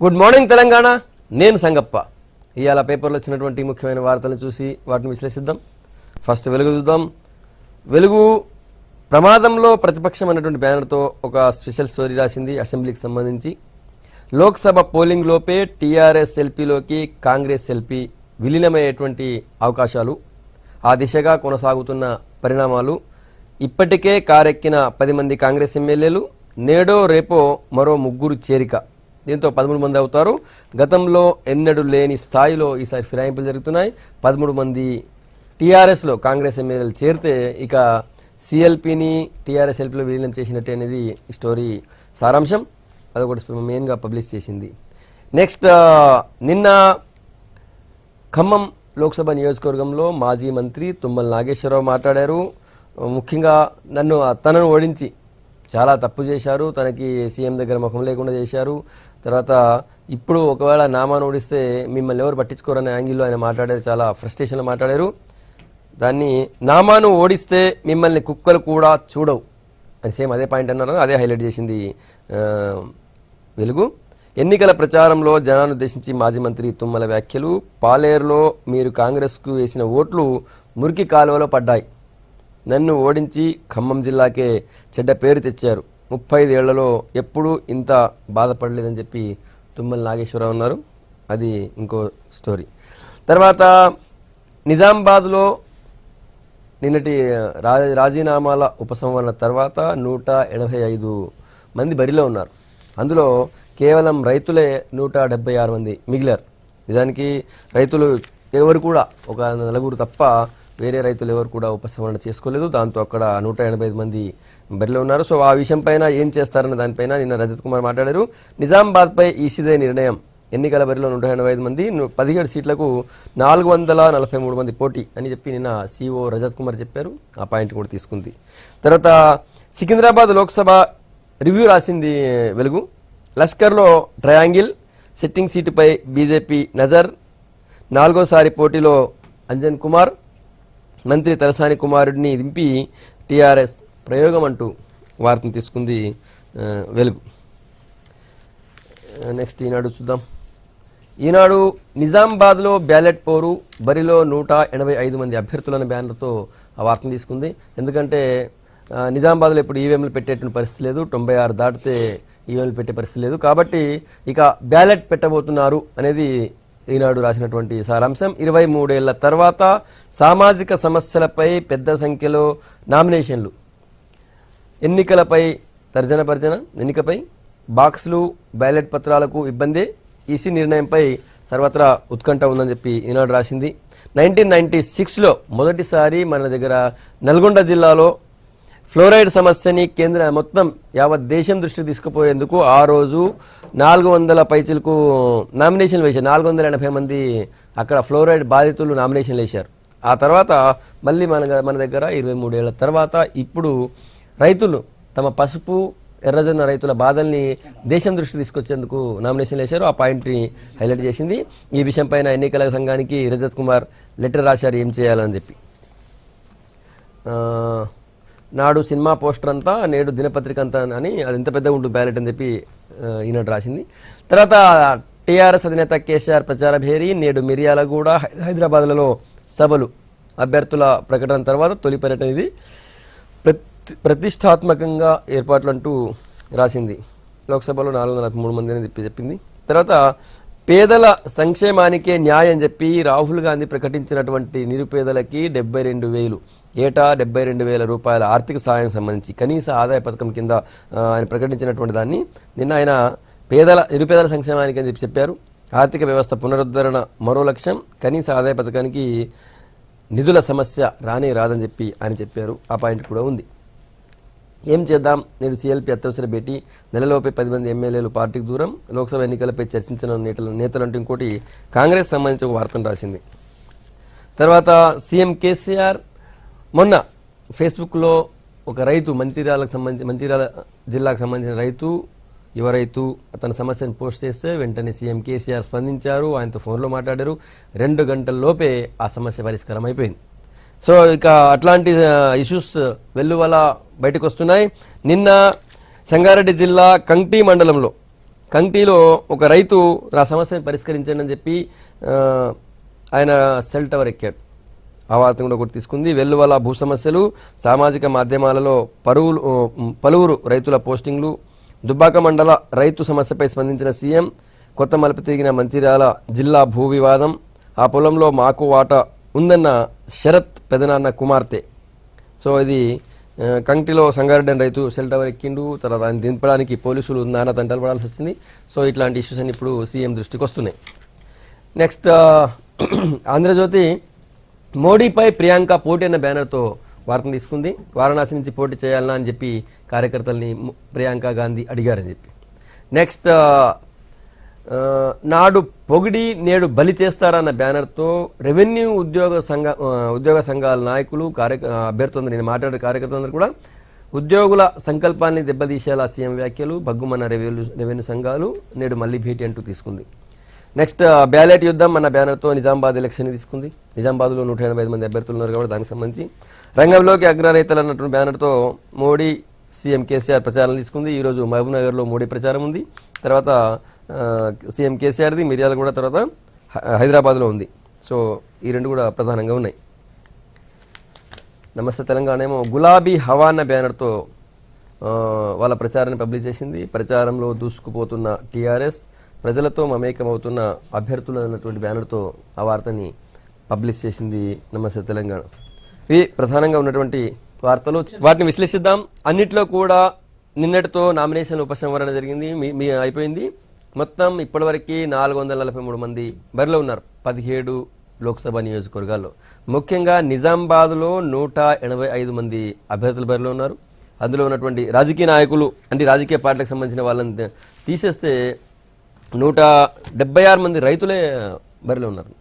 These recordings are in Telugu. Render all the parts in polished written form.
Good morning Telangana. నేను సంగప్ప. ఇవాళ పేపర్లో వచ్చినటువంటి ముఖ్యమైన వార్తలను చూసి వాటిని విశ్లేషిద్దాం. ఫస్ట్ వెలుగు చూద్దాం. వెలుగు ప్రమాదంలో ప్రతిపక్షం అన్నటువంటి బ్యానర్తో ఒక స్పెషల్ స్టోరీ రాసింది. అసెంబ్లీకి సంబంధించి లోక్సభ పోలింగ్ లోపే టీఆర్ఎస్ ఎల్పీలోకి కాంగ్రెస్ ఎల్పీ విలీనమయ్యేటువంటి అవకాశాలు, ఆ దిశగా కొనసాగుతున్న పరిణామాలు, ఇప్పటికే కారెక్కిన 10 మంది కాంగ్రెస్ ఎమ్మెల్యేలు, నేడో రేపో మరో 3 చేరిక, దీంతో 13 మంది అవుతారు. గతంలో ఎన్నడూ లేని స్థాయిలో ఈసారి ఫిరాయింపులు జరుగుతున్నాయి. 13 మంది టీఆర్ఎస్లో కాంగ్రెస్ ఎమ్మెల్యేలు చేరితే ఇక సిఎల్పీని టీఆర్ఎస్ ఎల్పీలో విలీనం చేసినట్టే అనేది ఈ స్టోరీ సారాంశం. అదొకటి మెయిన్గా పబ్లిష్ చేసింది. నెక్స్ట్, నిన్న ఖమ్మం లోక్సభ నియోజకవర్గంలో మాజీ మంత్రి తుమ్మల నాగేశ్వరరావు మాట్లాడారు. ముఖ్యంగా తనను ఓడించి చాలా తప్పు చేశారు, తనకి సీఎం దగ్గర ముఖం లేకుండా చేశారు. తర్వాత ఇప్పుడు ఒకవేళ నామాను ఓడిస్తే మిమ్మల్ని ఎవరు పట్టించుకోరనే యాంగిల్లో ఆయన మాట్లాడారు. చాలా ఫ్రస్ట్రేషన్లో మాట్లాడారు. దాన్ని నామాను ఓడిస్తే మిమ్మల్ని కుక్కలు కూడా చూడవు అని సేమ్ అదే పాయింట్ అన్నారు. అదే హైలైట్ చేసింది వెలుగు. ఎన్నికల ప్రచారంలో జనాన్ని ఉద్దేశించి మాజీ మంత్రి తుమ్మల వ్యాఖ్యలు. పాలేరులో మీరు కాంగ్రెస్కు వేసిన ఓట్లు మురికి కాలువలో పడ్డాయి. నన్ను ఓడించి ఖమ్మం జిల్లాకే చెడ్డ పేరు తెచ్చారు. 35 ఏళ్లలో ఎప్పుడూ ఇంత బాధపడలేదని చెప్పి తుమ్మల నాగేశ్వరరావు ఉన్నారు. అది ఇంకో స్టోరీ. తర్వాత నిజామాబాద్లో నిన్నటి రాజీనామాల ఉపసంహరణ తర్వాత 185 మంది బరిలో ఉన్నారు. అందులో కేవలం రైతులే 176 మంది మిగిలారు. నిజానికి రైతులు ఎవరు కూడా, ఒక 4 తప్ప వేరే రైతులు ఎవరు కూడా ఉపసంహరణ చేసుకోలేదు. దాంతో అక్కడ 185 మంది బరిలో ఉన్నారు. సో ఆ విషయం పైన ఏం చేస్తారన్న దానిపైన నిన్న రజత్ కుమార్ మాట్లాడారు. నిజామాబాద్పై ఈసీదే నిర్ణయం. ఎన్నికల బరిలో 185 మంది, 17 సీట్లకు 443 మంది పోటీ అని చెప్పి నిన్న సిఓ రజత్ కుమార్ చెప్పారు. ఆ పాయింట్ కూడా తీసుకుంది. తర్వాత సికింద్రాబాద్ లోక్సభ రివ్యూ రాసింది వెలుగు. లష్కర్లో ట్రయాంగిల్, సిట్టింగ్ సీటుపై బీజేపీ నజర్, 4వ సారి పోటీలో అంజన్ కుమార్, మంత్రి తలసాని కుమారుడిని దింపి టీఆర్ఎస్ ప్రయోగం అంటూ వార్తను తీసుకుంది వెలుగు. నెక్స్ట్ ఈనాడు చూద్దాం. ఈనాడు నిజామాబాద్లో బ్యాలెట్ పోరు, బరిలో 185 మంది అభ్యర్థులను బ్యానర్తో ఆ వార్తను తీసుకుంది. ఎందుకంటే నిజామాబాద్లో ఇప్పుడు ఈవీఎంలు పెట్టేటువంటి పరిస్థితి లేదు, 96 దాటితే ఈవీఎంలు పెట్టే పరిస్థితి లేదు. కాబట్టి ఇక బ్యాలెట్ పెట్టబోతున్నారు అనేది ఈనాడు రాసినటువంటి సారాంశం. 23 ఏళ్ల తర్వాత సామాజిక సమస్యలపై పెద్ద సంఖ్యలో నామినేషన్లు, ఎన్నికలపై తర్జన ఎన్నికపై బాక్సులు, బ్యాలెట్ పత్రాలకు ఇబ్బందే, ఈసీ నిర్ణయంపై సర్వత్రా ఉత్కంఠ ఉందని చెప్పి ఈనాడు రాసింది. 1996లో మొదటిసారి మన దగ్గర నల్గొండ జిల్లాలో ఫ్లోరైడ్ సమస్యని మొత్తం యావత్ దేశం దృష్టికి తీసుకుపోయేందుకు ఆ రోజు 400 పైచిలకు నామినేషన్లు వేశారు. 480 మంది అక్కడ ఫ్లోరైడ్ బాధితులు నామినేషన్లు వేశారు. ఆ తర్వాత మళ్ళీ మన దగ్గర 23 ఏళ్ల తర్వాత ఇప్పుడు రైతులు తమ పసుపు ఎర్రజొన్న రైతుల బాధల్ని దేశం దృష్టికి తీసుకొచ్చేందుకు నామినేషన్లు వేశారు. ఆ పాయింట్ని హైలైట్ చేసింది. ఈ విషయం పైన ఎన్నికల సంఘానికి రజత్ కుమార్ లెటర్ రాశారు ఏం చేయాలని చెప్పి. నాడు సినిమా పోస్టర్ అంతా, నేడు దినపత్రిక అంతా అని, అది ఎంత పెద్దగా ఉంటుంది బ్యాలెట్ అని చెప్పి ఈనాడు రాసింది. తర్వాత టీఆర్ఎస్ అధినేత కేసీఆర్ ప్రచార భేరీ. నేడు మిర్యాలగూడ, హైదరాబాద్లలో సభలు, అభ్యర్థుల ప్రకటన తర్వాత తొలి పర్యటన. ఇది ప్రతిష్టాత్మకంగా ఏర్పాట్లు అంటూ రాసింది. లోక్సభలో 443 మంది అని చెప్పింది. తర్వాత పేదల సంక్షేమానికే న్యాయం చెప్పి రాహుల్ గాంధీ ప్రకటించినటువంటి నిరుపేదలకి 72,000 ఏటా 72,000 రూపాయల ఆర్థిక సహాయం సంబంధించి కనీస ఆదాయ పథకం కింద ఆయన ప్రకటించినటువంటి దాన్ని నిన్న ఆయన నిరుపేదల సంక్షేమానికి అని చెప్పారు. ఆర్థిక వ్యవస్థ పునరుద్ధరణ మరో లక్ష్యం, కనీస ఆదాయ పథకానికి నిధుల సమస్య రాదని చెప్పి ఆయన చెప్పారు. ఆ పాయింట్ కూడా ఉంది. ఏం చేద్దాం, నేడు సీఎల్పీ అత్యవసర భేటీ, నెలలోపే 10 మంది ఎమ్మెల్యేలు పార్టీకి దూరం, లోక్సభ ఎన్నికలపై చర్చించిన నేతలంటూ ఇంకోటి కాంగ్రెస్ సంబంధించి ఒక వార్తను రాసింది. తర్వాత సీఎం కేసీఆర్ మొన్న ఫేస్బుక్లో ఒక రైతు, మంచిర్యాల జిల్లాకు సంబంధించిన యువ రైతు తన సమస్యను పోస్ట్ చేస్తే వెంటనే సీఎం కేసీఆర్ స్పందించారు. ఆయనతో ఫోన్లో మాట్లాడారు. 2 గంటల్లోపే ఆ సమస్య పరిష్కారం అయిపోయింది. సో ఇక అట్లాంటి ఇష్యూస్ వెల్లువల బయటకు వస్తున్నాయి. నిన్న సంగారెడ్డి జిల్లా కంగ్టీ మండలంలో కంకిలో ఒక రైతు ఆ సమస్యను పరిష్కరించండి అని చెప్పి ఆయన సెల్ టవర్ ఎక్కాడు. ఆ వార్త కూడా ఒకటి తీసుకుంది. వెల్లువల భూ సమస్యలు, సామాజిక మాధ్యమాలలో పలువురు రైతుల పోస్టింగ్లు, దుబ్బాక మండల రైతు సమస్యపై స్పందించిన సీఎం, కొత్త మలుపు తిరిగిన మంచిర్యాల జిల్లా భూ వివాదం, ఆ పొలంలో మాకు వాటా ఉందన్న శరత్ పెదనాన్న కుమార్తె. సో ఇది కంకిలో సంగారెడ్డి రైతు సెల్ టవర్ ఎక్కిండు. తర్వాత ఆయన దింపడానికి పోలీసులు నానా తంటాలు పడాల్సి వచ్చింది. సో ఇట్లాంటి ఇష్యూస్ అన్ని ఇప్పుడు సీఎం దృష్టికి వస్తున్నాయి. నెక్స్ట్ ఆంధ్రజ్యోతి మోడీపై ప్రియాంక పోటీ అన్న బ్యానర్తో వార్తను తీసుకుంది. వారణాసి నుంచి పోటీ చేయాలన్నా అని చెప్పి కార్యకర్తల్ని ప్రియాంక గాంధీ అడిగారని చెప్పి. నెక్స్ట్ నాడు పొగిడి నేడు బలి చేస్తారన్న బ్యానర్తో రెవెన్యూ ఉద్యోగ సంఘాల నాయకులు అభ్యర్థులందరూ నేను మాట్లాడే కార్యకర్తలందరూ కూడా ఉద్యోగుల సంకల్పాన్ని దెబ్బతీసేలా సీఎం వ్యాఖ్యలు, బగ్గుమన్న రెవెన్యూ సంఘాలు నేడు మళ్ళీ భేటీ అంటూ తీసుకుంది. నెక్స్ట్ బ్యాలెట్ యుద్ధం అన్న బ్యానర్తో నిజామాబాద్ ఎలక్షన్ తీసుకుంది. నిజామాబాద్లో 185 మంది అభ్యర్థులు ఉన్నారు కాబట్టి దానికి సంబంధించి రంగంలోకి అగ్రనేతలు అన్నటువంటి బ్యానర్తో మోడీ సీఎం కేసీఆర్ ప్రచారం తీసుకుంది. ఈరోజు మహబూబ్నగర్లో మోడీ ప్రచారం ఉంది. తర్వాత సీఎం కేసీఆర్ది మిర్యాలగూడ, తర్వాత హైదరాబాద్లో ఉంది. సో ఈ రెండు కూడా ప్రధానంగా ఉన్నాయి. నమస్తే తెలంగాణ ఏమో గులాబీ హవా అన్న బ్యానర్తో వాళ్ళ ప్రచారాన్ని పబ్లిష్ చేసింది. ప్రచారంలో దూసుకుపోతున్న టీఆర్ఎస్, ప్రజలతో మమేకమవుతున్న అభ్యర్థులు అన్నటువంటి బ్యానర్తో ఆ వార్తని పబ్లిష్ చేసింది నమస్తే తెలంగాణ. ఇవి ప్రధానంగా ఉన్నటువంటి వార్తలు. వాటిని విశ్లేషిద్దాం. అన్నిట్లో కూడా నిన్నటితో నామినేషన్ ఉపసంహరణ జరిగింది, అయిపోయింది. మొత్తం ఇప్పటివరకు 443 మంది బరిలో ఉన్నారు 17 లోక్సభ నియోజకవర్గాల్లో. ముఖ్యంగా నిజామాబాద్లో 185 మంది అభ్యర్థులు బరిలో ఉన్నారు. అందులో ఉన్నటువంటి రాజకీయ నాయకులు అంటే రాజకీయ పార్టీలకు సంబంధించిన వాళ్ళని తీసేస్తే 176 మంది రైతులే బరిలో ఉన్నారు.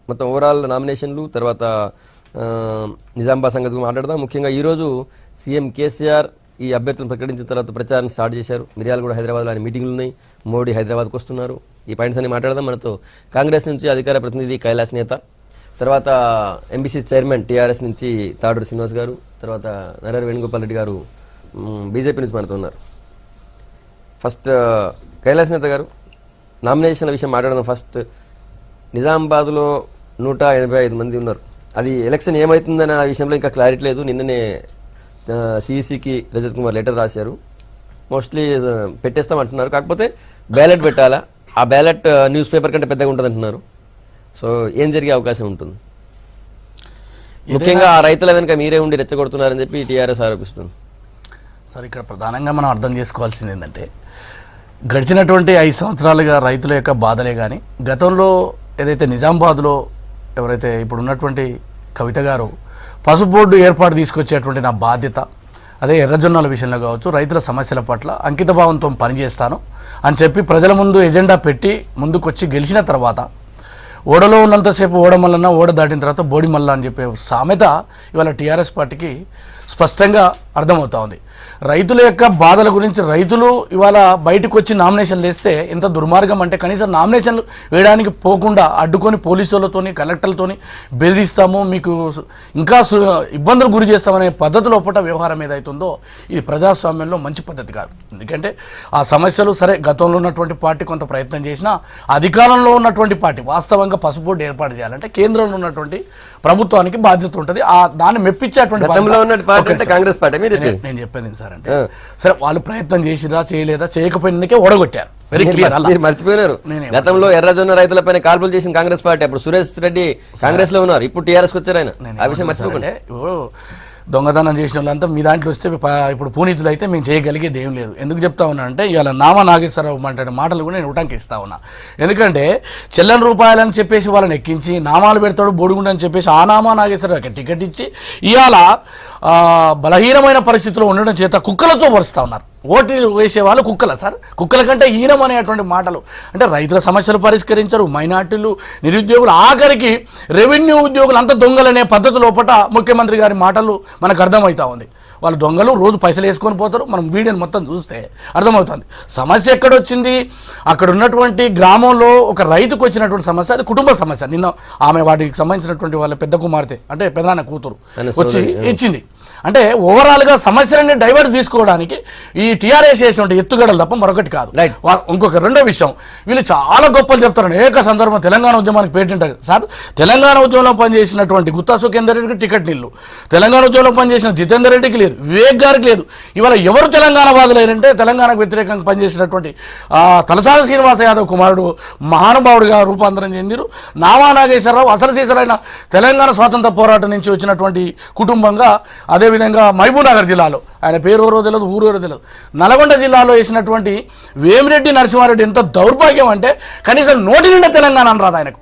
మొత్తం ఓవరాల్ నామినేషన్లు. తర్వాత నిజామాబాద్ సంగతి మాట్లాడదాం. ముఖ్యంగా ఈరోజు సీఎం కేసీఆర్ ఈ అభ్యర్థులను ప్రకటించిన తర్వాత ప్రచారం స్టార్ట్ చేశారు. మిర్యాలగూడ, హైదరాబాద్లో ఆయన మీటింగ్లు ఉన్నాయి. మోడీ హైదరాబాద్కు వస్తున్నారు. ఈ పాయింట్స్ అన్ని మాట్లాడదాం. మనతో కాంగ్రెస్ నుంచి అధికార ప్రతినిధి కైలాస్ నేత, తర్వాత ఎంబీసీ చైర్మన్ టీఆర్ఎస్ నుంచి తాడూరు శ్రీనివాస్ గారు, తర్వాత నర్ర వేణుగోపాల్ రెడ్డి గారు బీజేపీ నుంచి మనతో ఉన్నారు. ఫస్ట్ కైలాస్ నేత గారు, నామినేషన్ల విషయం మాట్లాడదాం. ఫస్ట్ నిజామాబాద్లో 185 మంది ఉన్నారు. అది ఎలక్షన్ ఏమవుతుందనే ఆ విషయంలో ఇంకా క్లారిటీ లేదు. నిన్ననే సిఈసికి రజత్ కుమార్ లెటర్ రాశారు. మోస్ట్లీ పెట్టేస్తామంటున్నారు. కాకపోతే బ్యాలెట్ పెట్టాలా, ఆ బ్యాలెట్ న్యూస్ పేపర్ కంటే పెద్దగా ఉంటుంది అంటున్నారు. సో ఏం జరిగే అవకాశం ఉంటుంది? ముఖ్యంగా ఆ రైతుల వెనుక మీరే ఉండి రెచ్చగొడుతున్నారని చెప్పి టీఆర్ఎస్ ఆరోపిస్తుంది. సార్, ఇక్కడ ప్రధానంగా మనం అర్థం చేసుకోవాల్సింది ఏంటంటే గడిచినటువంటి 5 సంవత్సరాలుగా రైతుల యొక్క బాధలే కానీ, గతంలో ఏదైతే నిజామాబాద్లో ఎవరైతే ఇప్పుడు ఉన్నటువంటి కవిత గారు పసుపు బోర్డు ఏర్పాటు తీసుకొచ్చేటువంటి నా బాధ్యత, అదే ఎర్రజొన్నల విషయంలో కావచ్చు, రైతుల సమస్యల పట్ల అంకితభావంతో పనిచేస్తాను అని చెప్పి ప్రజల ముందు ఎజెండా పెట్టి ముందుకొచ్చి గెలిచిన తర్వాత ఓడలో ఉన్నంతసేపు ఓడమల్లన్న, ఓడ దాటిన తర్వాత బోడి మల్ల అని చెప్పే సామెత ఇవాళ టీఆర్ఎస్ పార్టీకి స్పష్టంగా అర్థమవుతా ఉంది. రైతుల యొక్క బాధల గురించి రైతులు ఇవాళ బయటకు వచ్చి నామినేషన్లు వేస్తే ఎంత దుర్మార్గం అంటే, కనీసం నామినేషన్లు వేయడానికి పోకుండా అడ్డుకొని పోలీసులతోని కలెక్టర్లతోని బెదిరిస్తాము, మీకు ఇంకా ఇబ్బందులు గురి చేస్తామనే పద్ధతి లోపల వ్యవహారం ఏదైతుందో ఇది ప్రజాస్వామ్యంలో మంచి పద్ధతి కాదు. ఎందుకంటే ఆ సమస్యలు సరే గతంలో ఉన్నటువంటి పార్టీ కొంత ప్రయత్నం చేసినా, అధికారంలో ఉన్నటువంటి పార్టీ వాస్తవంగా పసుపు బోర్డు ఏర్పాటు చేయాలంటే కేంద్రంలో ఉన్నటువంటి ప్రభుత్వానికి బాధ్యత ఉంటుంది. ఆ దాన్ని మెప్పించేటువంటి కాంగ్రెస్ పార్టీ నేను చెప్పేది సార్ అంటే, సరే వాళ్ళు ప్రయత్నం చేసిరా చేయలేదా, చేయకపోయినందుకే ఓడగొట్టారు. Very clear. మీరు మర్చిపోయినారు, గతంలో ఎర్రజొన్న రైతులపైన కాల్పులు చేసిన కాంగ్రెస్ పార్టీ. అప్పుడు సురేష్ రెడ్డి కాంగ్రెస్ లో ఉన్నారు, ఇప్పుడు టీఆర్ఎస్ వచ్చారు ఆయన. ఆ విషయం మర్చిపోకండి. దొంగతనం చేసిన వాళ్ళంతా మీ దాంట్లో వస్తే ఇప్పుడు పూనీతులు అయితే మేము చేయగలిగేది ఏం లేదు. ఎందుకు చెప్తా ఉన్నా అంటే, ఇవాళ నామా నాగేశ్వరరావు మాట్లాడే మాటలు కూడా నేను ఉటంకిస్తా ఉన్నా. ఎందుకంటే చెల్లని రూపాయలని చెప్పేసి వాళ్ళని ఎక్కించి నామాలు పెడతాడు బొడుగుండు అని చెప్పేసి ఆ నామా నాగేశ్వరరావుకి టికెట్ ఇచ్చి ఇవాళ బలహీనమైన పరిస్థితిలో ఉండడం చేత కుక్కలతో పరుస్తూ ఉన్నారు. ఓటీలు వేసే వాళ్ళు కుక్కల సార్, కుక్కల కంటే హీనం అనేటువంటి మాటలు. అంటే రైతుల సమస్యలు పరిష్కరించరు, మైనార్టీలు, నిరుద్యోగులు, ఆఖరికి రెవెన్యూ ఉద్యోగులు అంత దొంగలనే పద్ధతి లోపల ముఖ్యమంత్రి గారి మాటలు మనకు అర్థమవుతా ఉంది. వాళ్ళు దొంగలు, రోజు పైసలు వేసుకొని పోతారు. మనం వీడియోని మొత్తం చూస్తే అర్థమవుతుంది సమస్య ఎక్కడొచ్చింది. అక్కడ ఉన్నటువంటి గ్రామంలో ఒక రైతుకు వచ్చినటువంటి సమస్య, అది కుటుంబ సమస్య. నిన్న ఆమె వాటికి సంబంధించినటువంటి వాళ్ళ పెద్ద కుమార్తె అంటే పెదనాన్న కూతురు వచ్చి ఇచ్చింది. అంటే ఓవరాల్గా సమస్యలన్నీ డైవర్ట్ తీసుకోవడానికి ఈ టీఆర్ఎస్ చేసిన ఎత్తుగడలు తప్ప మరొకటి కాదు. ఇంకొక రెండో విషయం, వీళ్ళు చాలా గొప్పలు చెప్తారు. అనేక సందర్భం తెలంగాణ ఉద్యమానికి పేటెంట్ సార్, తెలంగాణ ఉద్యమంలో పనిచేసినటువంటి గుత్తా సుఖేందర్ రెడ్డికి టికెట్ నిల్లు, తెలంగాణ ఉద్యమంలో పనిచేసిన జితేందర్ రెడ్డికి లేదు, వివేక్ గారికి లేదు. ఇవాళ ఎవరు తెలంగాణ వాదులైనంటే తెలంగాణకు వ్యతిరేకంగా పనిచేసినటువంటి తలసాని శ్రీనివాస యాదవ్ కుమారుడు మహానుభావుడిగా రూపాంతరం చెందిరు. నామా నాగేశ్వరరావు అసలు సీసరైన తెలంగాణ స్వాతంత్ర పోరాటం నుంచి వచ్చినటువంటి కుటుంబంగా, అదేవిధంగా మహబూబ్నగర్ జిల్లాలో ఆయన పేరు ఎవరో తెలియదు, ఊరు ఎవరో తెలియదు, నల్గొండ జిల్లాలో వేసినటువంటి వేమిరెడ్డి నరసింహారెడ్డి ఎంత దౌర్భాగ్యం అంటే కనీసం నోటి నిండా తెలంగాణ అని రాదు, ఆయనకు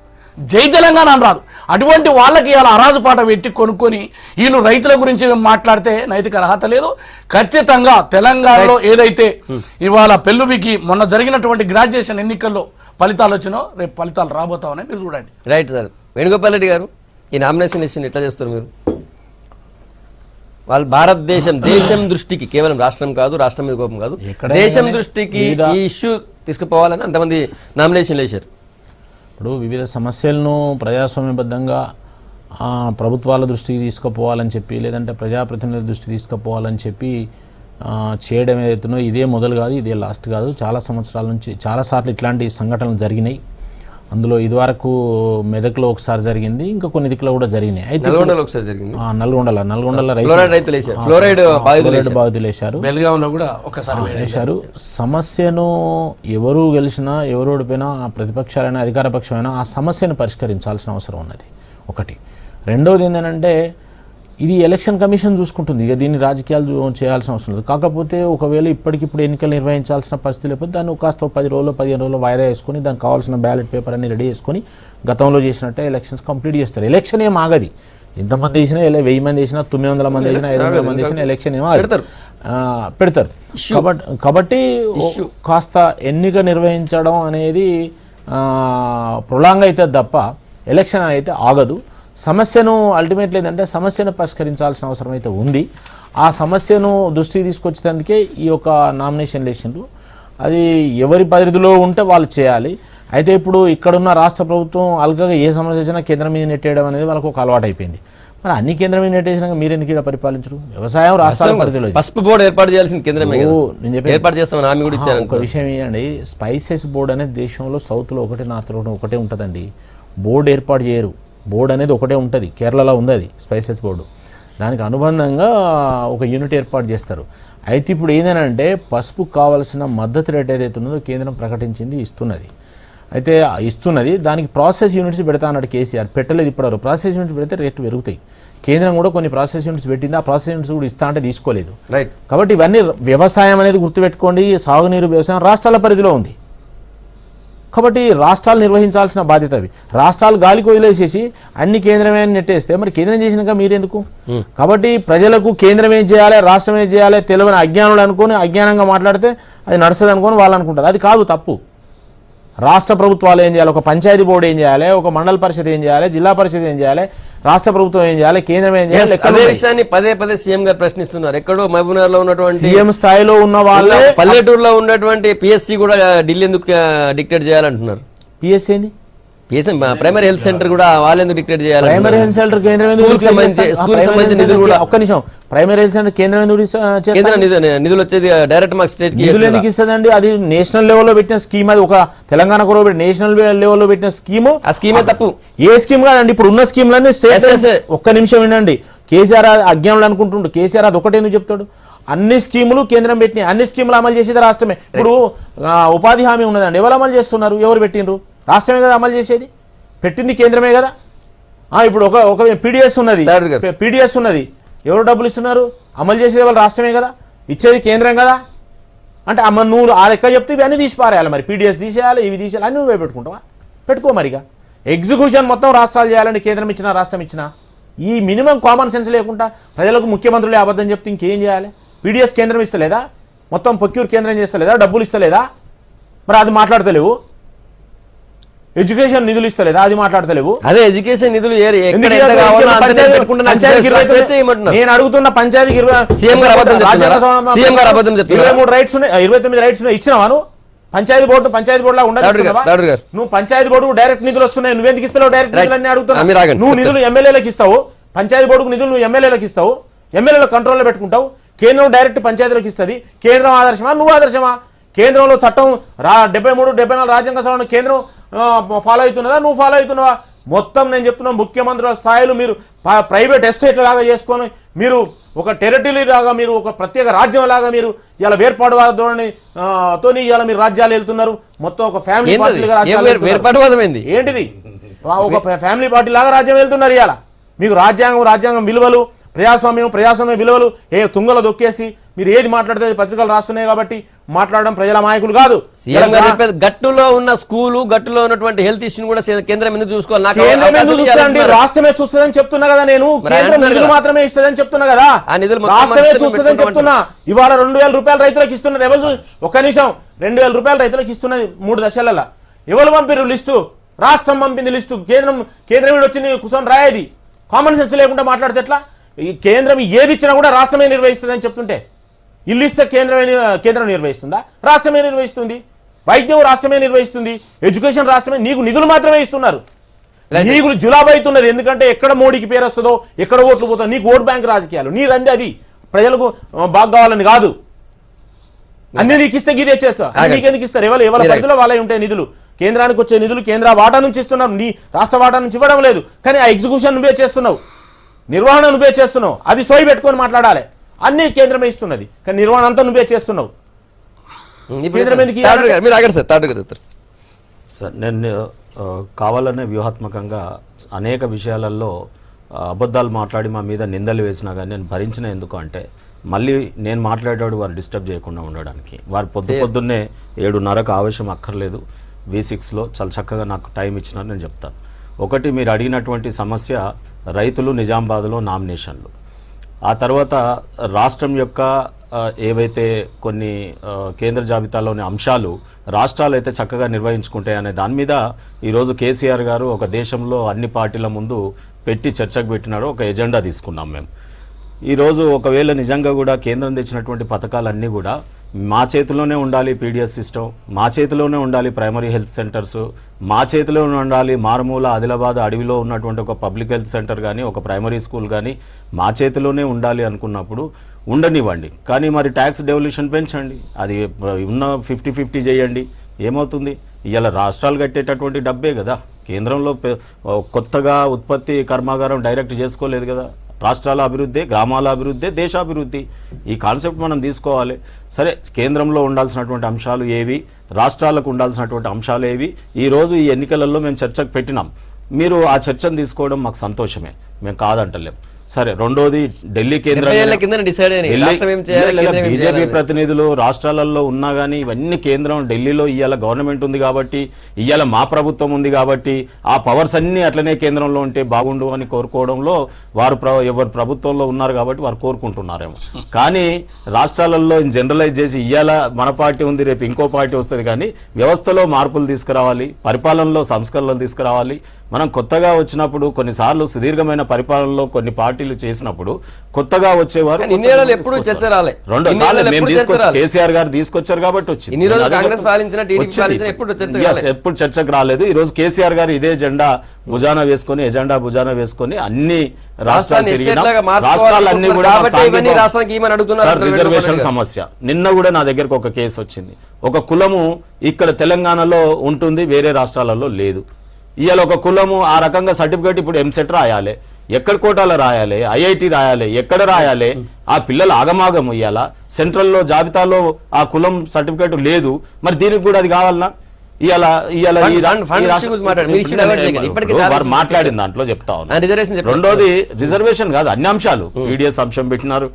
జై తెలంగాణ అని రాదు. అటువంటి వాళ్ళకి ఇలా అరాజు పాట పెట్టి కొనుక్కొని వీళ్ళు రైతుల గురించి మాట్లాడితే నైతిక అర్హత లేదు. ఖచ్చితంగా తెలంగాణలో ఏదైతే ఇవాళ పెళ్ళుబికి మొన్న జరిగినటువంటి గ్రాడ్యుయేషన్ ఎన్నికల్లో ఫలితాలు వచ్చినో రేపు ఫలితాలు రాబోతామని మీరు చూడండి. Right sir. వేణుగోపాల్ రెడ్డి గారు, ఈ నామినేషన్ ఇష్యూని ఎట్లా చేస్తారు మీరు? వాళ్ళు దేశం దృష్టికి, కేవలం రాష్ట్రం కాదు, రాష్ట్రం మీద కోపం కాదు, దేశం దృష్టికి ఈ ఇష్యూ తీసుకుపోవాలని అంతమంది నామినేషన్లు వేశారు. ఇప్పుడు వివిధ సమస్యలను ప్రజాస్వామ్యబద్ధంగా ప్రభుత్వాల దృష్టికి తీసుకుపోవాలని చెప్పి, లేదంటే ప్రజాప్రతినిధుల దృష్టికి తీసుకుపోవాలని చెప్పి చేయడం ఏదైతుందో ఇదే మొదలు కాదు, ఇదే లాస్ట్ కాదు. చాలా సంవత్సరాల నుంచి చాలాసార్లు ఇట్లాంటి సంఘటనలు జరిగినాయి. అందులో ఇదివరకు మెదక్లో ఒకసారి జరిగింది, ఇంకా కొన్ని దిక్కులో కూడా జరిగినాయి. అయితే నల్గొండలో ఫ్లోరైడ్ బాధితులు వేశారు, బెల్గాంలో కూడా ఒకసారి వేశారు. సమస్యను ఎవరు గెలిచినా ఎవరు ఓడిపోయినా, ఆ ప్రతిపక్షాలైనా అధికార పక్షమైనా ఆ సమస్యను పరిష్కరించాల్సిన అవసరం ఉన్నది ఒకటి. రెండవది ఏంటంటే ఇది ఎలక్షన్ కమిషన్ చూసుకుంటుంది, ఇక దీన్ని రాజకీయాలు చేయాల్సిన అవసరం లేదు. కాకపోతే ఒకవేళ ఇప్పటికిప్పుడు ఎన్నికలు నిర్వహించాల్సిన పరిస్థితి లేకపోతే దాన్ని కాస్త 10 రోజులు 15 రోజులు వాయిదా వేసుకొని దానికి కావాల్సిన బ్యాలెట్ పేపర్ అన్ని రెడీ చేసుకొని గతంలో చేసినట్టే ఎలక్షన్స్ కంప్లీట్ చేస్తారు. ఎలక్షన్ ఏం ఆగది, ఎంతమంది వేసినా, 1000 మంది వేసినా, 900 మంది వేసినా, 500 మంది వేసినా ఎలక్షన్ ఏమో పెడతారు. కాబట్టి కాస్త ఎన్నిక నిర్వహించడం అనేది ప్రొలాంగ్ అయితే తప్ప ఎలక్షన్ అయితే ఆగదు. సమస్యను అల్టిమేట్లీ ఏంటంటే సమస్యను పరిష్కరించాల్సిన అవసరం అయితే ఉంది. ఆ సమస్యను దృష్టికి తీసుకొచ్చేందుకే ఈ యొక్క నామినేషన్ వేసిండ్రు. అది ఎవరి పరిధిలో ఉంటే వాళ్ళు చేయాలి. అయితే ఇప్పుడు ఇక్కడున్న రాష్ట్ర ప్రభుత్వం అల్గగా ఏ సమస్య వచ్చినా కేంద్రం మీద నెట్టేయడం అనేది వాళ్ళకు ఒక అలవాటు అయిపోయింది. మరి అన్ని కేంద్రం మీద నెట్టేసినాక మీరు ఎందుకు ఇక్కడ పరిపాలించరు? వ్యవసాయం రాష్ట్రాల పరిధిలో పసుపు బోర్డు ఏర్పాటు చేయాల్సింది కేంద్రమే. ఒక విషయం ఏంటండి, స్పైసెస్ బోర్డు అనేది దేశంలో సౌత్లో ఒకటి, నార్త్లో ఒకటే ఉంటుందండి. బోర్డు ఏర్పాటు చేయరు, బోర్డు అనేది ఒకటే ఉంటుంది. కేరళలో ఉంది అది స్పైసెస్ బోర్డు. దానికి అనుబంధంగా ఒక యూనిట్ ఏర్పాటు చేస్తారు. అయితే ఇప్పుడు ఏంటంటే పసుపుకు కావాల్సిన మద్దతు రేట్ ఏదైతే ఉన్నదో కేంద్రం ప్రకటించింది, ఇస్తున్నది. దానికి ప్రాసెస్ యూనిట్స్ పెడతా అన్నాడు కేసీఆర్, పెట్టలేదు ఇప్పటివరకు. ప్రాసెస్ యూనిట్స్ పెడితే రేట్లు పెరుగుతాయి. కేంద్రం కూడా కొన్ని ప్రాసెస్ యూనిట్స్ పెట్టింది, ఆ ప్రాసెస్ యూనిట్స్ కూడా ఇస్తా అంటే తీసుకోలేదు. రైట్. కాబట్టి ఇవన్నీ వ్యవసాయం అనేది గుర్తుపెట్టుకోండి, సాగునీరు వ్యవసాయం రాష్ట్రాల పరిధిలో ఉంది. కాబట్టి రాష్ట్రాలు నిర్వహించాల్సిన బాధ్యత అవి. రాష్ట్రాలు గాలికి వదిలేసేసి అన్ని కేంద్రమే నెట్టేస్తే మరి కేంద్రం చేసినాక మీరెందుకు? కాబట్టి ప్రజలకు కేంద్రం ఏం చేయాలి, రాష్ట్రం ఏం చేయాలి తెలియని అజ్ఞానులు అనుకొని అజ్ఞానంగా మాట్లాడితే అది నడుస్తుంది అనుకొని వాళ్ళు అనుకుంటారు. అది కాదు, తప్పు. రాష్ట్ర ప్రభుత్వాలు ఏం చేయాలి, ఒక పంచాయతీ బోర్డు ఏం చేయాలి, ఒక మండల పరిషత్ ఏం చేయాలి, జిల్లా పరిషత్ ఏం చేయాలి, రాష్ట్ర ప్రభుత్వం ఏం చేయాలి, కేంద్రం ఏం చేయాలి, అదే విషయాన్ని పదే సీఎం గారు ప్రశ్నిస్తున్నారు. ఎక్కడో మహబూబ్నగర్ లో ఉన్నటువంటి సీఎం స్థాయిలో ఉన్న వాళ్ళే పల్లెటూరులో ఉన్నటువంటి పిఎస్సి కూడా ఢిల్లీ ఎందుకు డిక్టేట్ చేయాలంటున్నారు. పిఎస్సి ఏంది? ప్రైమరీ హెల్త్ సెంటర్ కూడా వాళ్ళు ఎందుకు డిక్టేట్ చేయాలి? ప్రైమరీ హెల్త్ సెంటర్ కేంద్రం ప్రైమరీ హెల్త్ సెంటర్ కేంద్రం నిధులు వచ్చేది డైరెక్ట్ మాకు స్టేట్ నిధులు ఎందుకు ఇస్తుందండి? అది నేషనల్ లెవెల్లో పెట్టిన స్కీమ్, అది ఒక తెలంగాణ కూడా నేషనల్ లెవెల్లో పెట్టిన స్కీము. ఆ స్కీమే తప్పు. ఏ స్కీమ్ కాదండి, ఇప్పుడు ఉన్న స్కీమ్లన్నీ స్టేట్. ఒక్క నిమిషం వినండి, కేసీఆర్ అజ్ఞానులు అనుకుంటుండు. కేసీఆర్ అది ఒకటే ఎందుకు చెప్తాడు? అన్ని స్కీములు కేంద్రం పెట్టినాయి, అన్ని స్కీములు అమలు చేసేది రాష్ట్రమే. ఇప్పుడు ఉపాధి హామీ ఉన్నదండి, ఎవరు అమలు చేస్తున్నారు? ఎవరు పెట్టినరు? రాష్ట్రమే కదా అమలు చేసేది, పెట్టింది కేంద్రమే కదా. ఇప్పుడు ఒక పీడిఎస్ ఉన్నది, ఎవరు డబ్బులు ఇస్తున్నారు? అమలు చేసేది వాళ్ళు రాష్ట్రమే కదా, ఇచ్చేది కేంద్రం కదా. అంటే అమ్మ నువ్వు ఆ లెక్క చెప్తే ఇవన్నీ తీసి పారేయాలి. మరి పీడిఎస్ తీసేయాలి, ఇవి తీసేయాలి, అన్నీ నువ్వే పెట్టుకుంటావా? పెట్టుకో. మరిగా ఎగ్జిక్యూషన్ మొత్తం రాష్ట్రాలు చేయాలని కేంద్రం ఇచ్చినా రాష్ట్రం ఇచ్చినా ఈ మినిమం కామన్ సెన్స్ లేకుండా ప్రజలకు ముఖ్యమంత్రులే అబద్ధం చెప్తే ఇంకేం చేయాలి? పీడిఎస్ కేంద్రం ఇస్తలేదా? మొత్తం ప్రొక్యూర్ కేంద్రం చేస్తలేదా? డబ్బులు ఇస్తలేదా? మరి అది మాట్లాడతలేవు. ఎడ్యుకేషన్ నిధులు ఇస్తలేదా? అది మాట్లాడతలేవు. అదే ఎడ్యుకేషన్ నిధులు నేను అడుగుతున్న పంచాయతీకి 23 రైట్స్ ఉన్నాయి, 29 రైట్స్ ఉన్నాయి. ఇచ్చినావాను? పంచాయతీ బోర్డు లా ఉండదు. నువ్వు పంచాయతీ బోర్డు డైరెక్ట్ నిధులు వస్తున్నాయి, నువ్వెందుకు ఇస్తావు? డైరెక్ట్ నిధులు అన్ని అడుగుతున్నావు. నువ్వు నిధులు ఎమ్మెల్యేలకు ఇస్తావు, పంచాయతీ బోర్డుకు నిధులు నువ్వు ఎమ్మెల్యేలకు ఇస్తావు. ఎమ్మెల్యేల కంట్రోల్లో పెట్టుకుంటావు. కేంద్రం డైరెక్ట్ పంచాయతీలకు ఇస్తుంది. కేంద్రం ఆదర్శమా, నువ్వు ఆదర్శమా? కేంద్రంలో చట్టం 73, 74 రాజ్యాంగ సవరణ కేంద్రం ఫాలో అవుతున్నదా, నువ్వు ఫాలో అవుతున్నావా? మొత్తం నేను చెప్తున్నా, ముఖ్యమంత్రుల స్థాయిలో మీరు ప్రైవేట్ ఎస్టేట్ లాగా చేసుకొని, మీరు ఒక టెరిటరీ లాగా, మీరు ఒక ప్రత్యేక రాజ్యం లాగా మీరు ఇలా వేర్పాటువాదంతో ఇలా మీరు రాజ్యాలు వెళ్తున్నారు. మొత్తం ఒక ఫ్యామిలీ పార్టీలుగా ఏంటిది, ఒక ఫ్యామిలీ పార్టీ లాగా రాజ్యం వెళ్తున్నారు. ఇవాళ మీకు రాజ్యాంగం విలువలు, ప్రజాస్వామ్య విలువలు తుంగలో దొక్కేసి మీరు ఏది మాట్లాడితే పత్రికలు రాస్తున్నాయి కాబట్టి మాట్లాడడం ప్రజల నాయకులు కాదు. గట్టులో ఉన్న స్కూలు, గట్టులో ఉన్నటువంటి హెల్త్ ఇష్యూని కూడా కేంద్రం ఎందుకు చూసుకోవాలి? రాష్ట్రమే చూస్తుందని చెప్తున్నా కదా నేను. కేంద్రం నిధులు మాత్రమే ఇస్తుందని చెప్తున్నా కదా, రాష్ట్రమే చూస్తుందని చెప్తున్నా. ఇవాళ 2000 రూపాయలు రైతులకు ఇస్తున్నారు. ఎవరు ఒక్క నిమిషం, 2000 రూపాయలు రైతులకు ఇస్తున్నది 3 దశలలో. ఎవరు పంపిరు లిస్టు? రాష్ట్రం పంపింది లిస్టు. కేంద్రం వచ్చి కూర్చొని రాయేది. కామన్ సెన్స్ లేకుండా మాట్లాడితే ఎట్లా? ఈ కేంద్రం ఏది ఇచ్చినా కూడా రాష్ట్రమే నిర్వహిస్తుందని చెప్తుంటే, ఇల్లు ఇస్తే కేంద్రం నిర్వహిస్తుందా? రాష్ట్రమే నిర్వహిస్తుంది. వైద్యం రాష్ట్రమే నిర్వహిస్తుంది. ఎడ్యుకేషన్ రాష్ట్రమే. నీకు నిధులు మాత్రమే ఇస్తున్నారు. నీకు జులాబ్ అవుతున్నది. ఎందుకంటే ఎక్కడ మోడీకి పేరు వస్తుందో, ఎక్కడ ఓట్లు పోతుందో, నీకు ఓట్ బ్యాంక్ రాజకీయాలు. నీ రంది అది ప్రజలకు బాగా కావాలని కాదు. అన్ని నీకు ఇస్తే గీదే చేస్తా. నీకెందుకు ఇస్తారు? ఎవరి పరిధిలో వాళ్ళే ఉంటాయి నిధులు. కేంద్రానికి వచ్చే నిధులు కేంద్ర వాటా నుంచి ఇస్తున్నారు, నీ రాష్ట్ర వాటా నుంచి ఇవ్వడం లేదు. కానీ ఆ ఎగ్జిక్యూషన్ నువ్వే చేస్తున్నావు, నిర్వహణ నువ్వే చేస్తున్నావు. అది సోయి పెట్టుకొని మాట్లాడాలి. అన్ని కేంద్రమే ఇస్తున్నది, కానీ నిర్వహణ అంతా నువ్వే చేస్తున్నావు. సార్, నేను కావాలనే వ్యూహాత్మకంగా అనేక విషయాలలో అబద్ధాలు మాట్లాడి మా మీద నిందలు వేసినా కానీ నేను భరించిన. ఎందుకు అంటే మళ్ళీ నేను మాట్లాడేవాడు వారు డిస్టర్బ్ చేయకుండా ఉండడానికి. వారు పొద్దున్నే 7:30కు ఆవేశం అక్కర్లేదు. V6లో చాలా చక్కగా నాకు టైం ఇచ్చినారు, నేను చెప్తాను. ఒకటి, మీరు అడిగినటువంటి సమస్య రైతులు నిజామాబాద్లో నామినేషన్లు. ఆ తర్వాత రాష్ట్రం యొక్క ఏవైతే కొన్ని కేంద్ర జాబితాలోని అంశాలు రాష్ట్రాలు అయితే చక్కగా నిర్వహించుకుంటాయి అనే దాని మీద ఈరోజు కేసీఆర్ గారు ఒక దేశంలో అన్ని పార్టీల ముందు పెట్టి చర్చకు పెట్టినాడు. ఒక ఎజెండా తీసుకున్నాం మేము. ఈరోజు ఒకవేళ నిజంగా కూడా కేంద్రం తెచ్చినటువంటి పథకాలన్నీ కూడా మా చేతిలోనే ఉండాలి. PDS సిస్టమ్ మా చేతిలోనే ఉండాలి. ప్రైమరీ హెల్త్ సెంటర్స్ మా చేతిలోనే ఉండాలి. మారుమూల ఆదిలాబాద్ అడవిలో ఉన్నటువంటి ఒక పబ్లిక్ హెల్త్ సెంటర్ కానీ, ఒక ప్రైమరీ స్కూల్ కానీ మా చేతిలోనే ఉండాలి అనుకున్నప్పుడు ఉండనివ్వండి. కానీ మరి ట్యాక్స్ డెవల్యూషన్ పెంచండి, అది ఉన్న 50-50 చేయండి. ఏమవుతుంది? ఇవాళ రాష్ట్రాలు కట్టేటటువంటి డబ్బే కదా. కేంద్రంలో కొత్తగా ఉత్పత్తి కర్మాగారం డైరెక్ట్ చేసుకోలేదు కదా. రాష్ట్రాల అభివృద్ధి, గ్రామాల అభివృద్ధి, దేశాభివృద్ధి. ఈ కాన్సెప్ట్ మనం తీసుకోవాలి. సరే, కేంద్రంలో ఉండాల్సినటువంటి అంశాలు ఏవి, రాష్ట్రాలకు ఉండాల్సినటువంటి అంశాలు ఏవి, ఈరోజు ఈ ఎన్నికలలో మేము చర్చకు పెట్టినాం. మీరు ఆ చర్చను తీసుకోవడం మాకు సంతోషమే, మేము కాదంటలేం. సరే, రెండోది ఢిల్లీ బీజేపీ ప్రతినిధులు రాష్ట్రాలలో ఉన్నా కానీ ఇవన్నీ కేంద్రం ఢిల్లీలో ఇవాళ గవర్నమెంట్ ఉంది కాబట్టి, ఇవాళ మా ప్రభుత్వం ఉంది కాబట్టి ఆ పవర్స్ అన్నీ అట్లనే కేంద్రంలో ఉంటే బాగుండు అని కోరుకోవడంలో వారు ఎవరు ప్రభుత్వంలో ఉన్నారు కాబట్టి వారు కోరుకుంటున్నారేమో. కానీ రాష్ట్రాలలో జనరలైజ్ చేసి ఇవాళ మన పార్టీ ఉంది, రేపు ఇంకో పార్టీ వస్తుంది. కానీ వ్యవస్థలో మార్పులు తీసుకురావాలి, పరిపాలనలో సంస్కరణలు తీసుకురావాలి. మనం కొత్తగా వచ్చినప్పుడు కొన్నిసార్లు సుదీర్ఘమైన పరిపాలనలో కొన్ని పార్టీలు చేసినప్పుడు కొత్తగా వచ్చేవారు కేసీఆర్ గారు తీసుకొచ్చారు కాబట్టి వచ్చింది. ఎప్పుడు చర్చకు రాలేదు. ఈ రోజు కేసీఆర్ గారు ఇదే ఎజెండా భుజాన వేసుకొని అన్ని రాష్ట్రాలన్నీ కూడా రిజర్వేషన్ సమస్య. నిన్న కూడా నా దగ్గరకు ఒక కేసు వచ్చింది. ఒక కులము ఇక్కడ తెలంగాణలో ఉంటుంది, వేరే రాష్ట్రాలలో లేదు. ఇవాళ ఒక కులము ఆ రకంగా సర్టిఫికేట్ ఇప్పుడు ఎంసెట్ రాయాలి, ఎక్కడ కోటాలో రాయాలి, IIT రాయాలి, ఎక్కడ రాయాలి, ఆ పిల్లలు ఆగమాగము. ఇవాళ సెంట్రల్లో జాబితాలో ఆ కులం సర్టిఫికేట్ లేదు, మరి దీనికి కూడా అది కావాలన్నా? మాట్లాడిన దాంట్లో చెప్తా ఉన్నా. రెండోది రిజర్వేషన్ కాదు, అన్ని అంశాలు. PDS అంశం పెట్టినారు,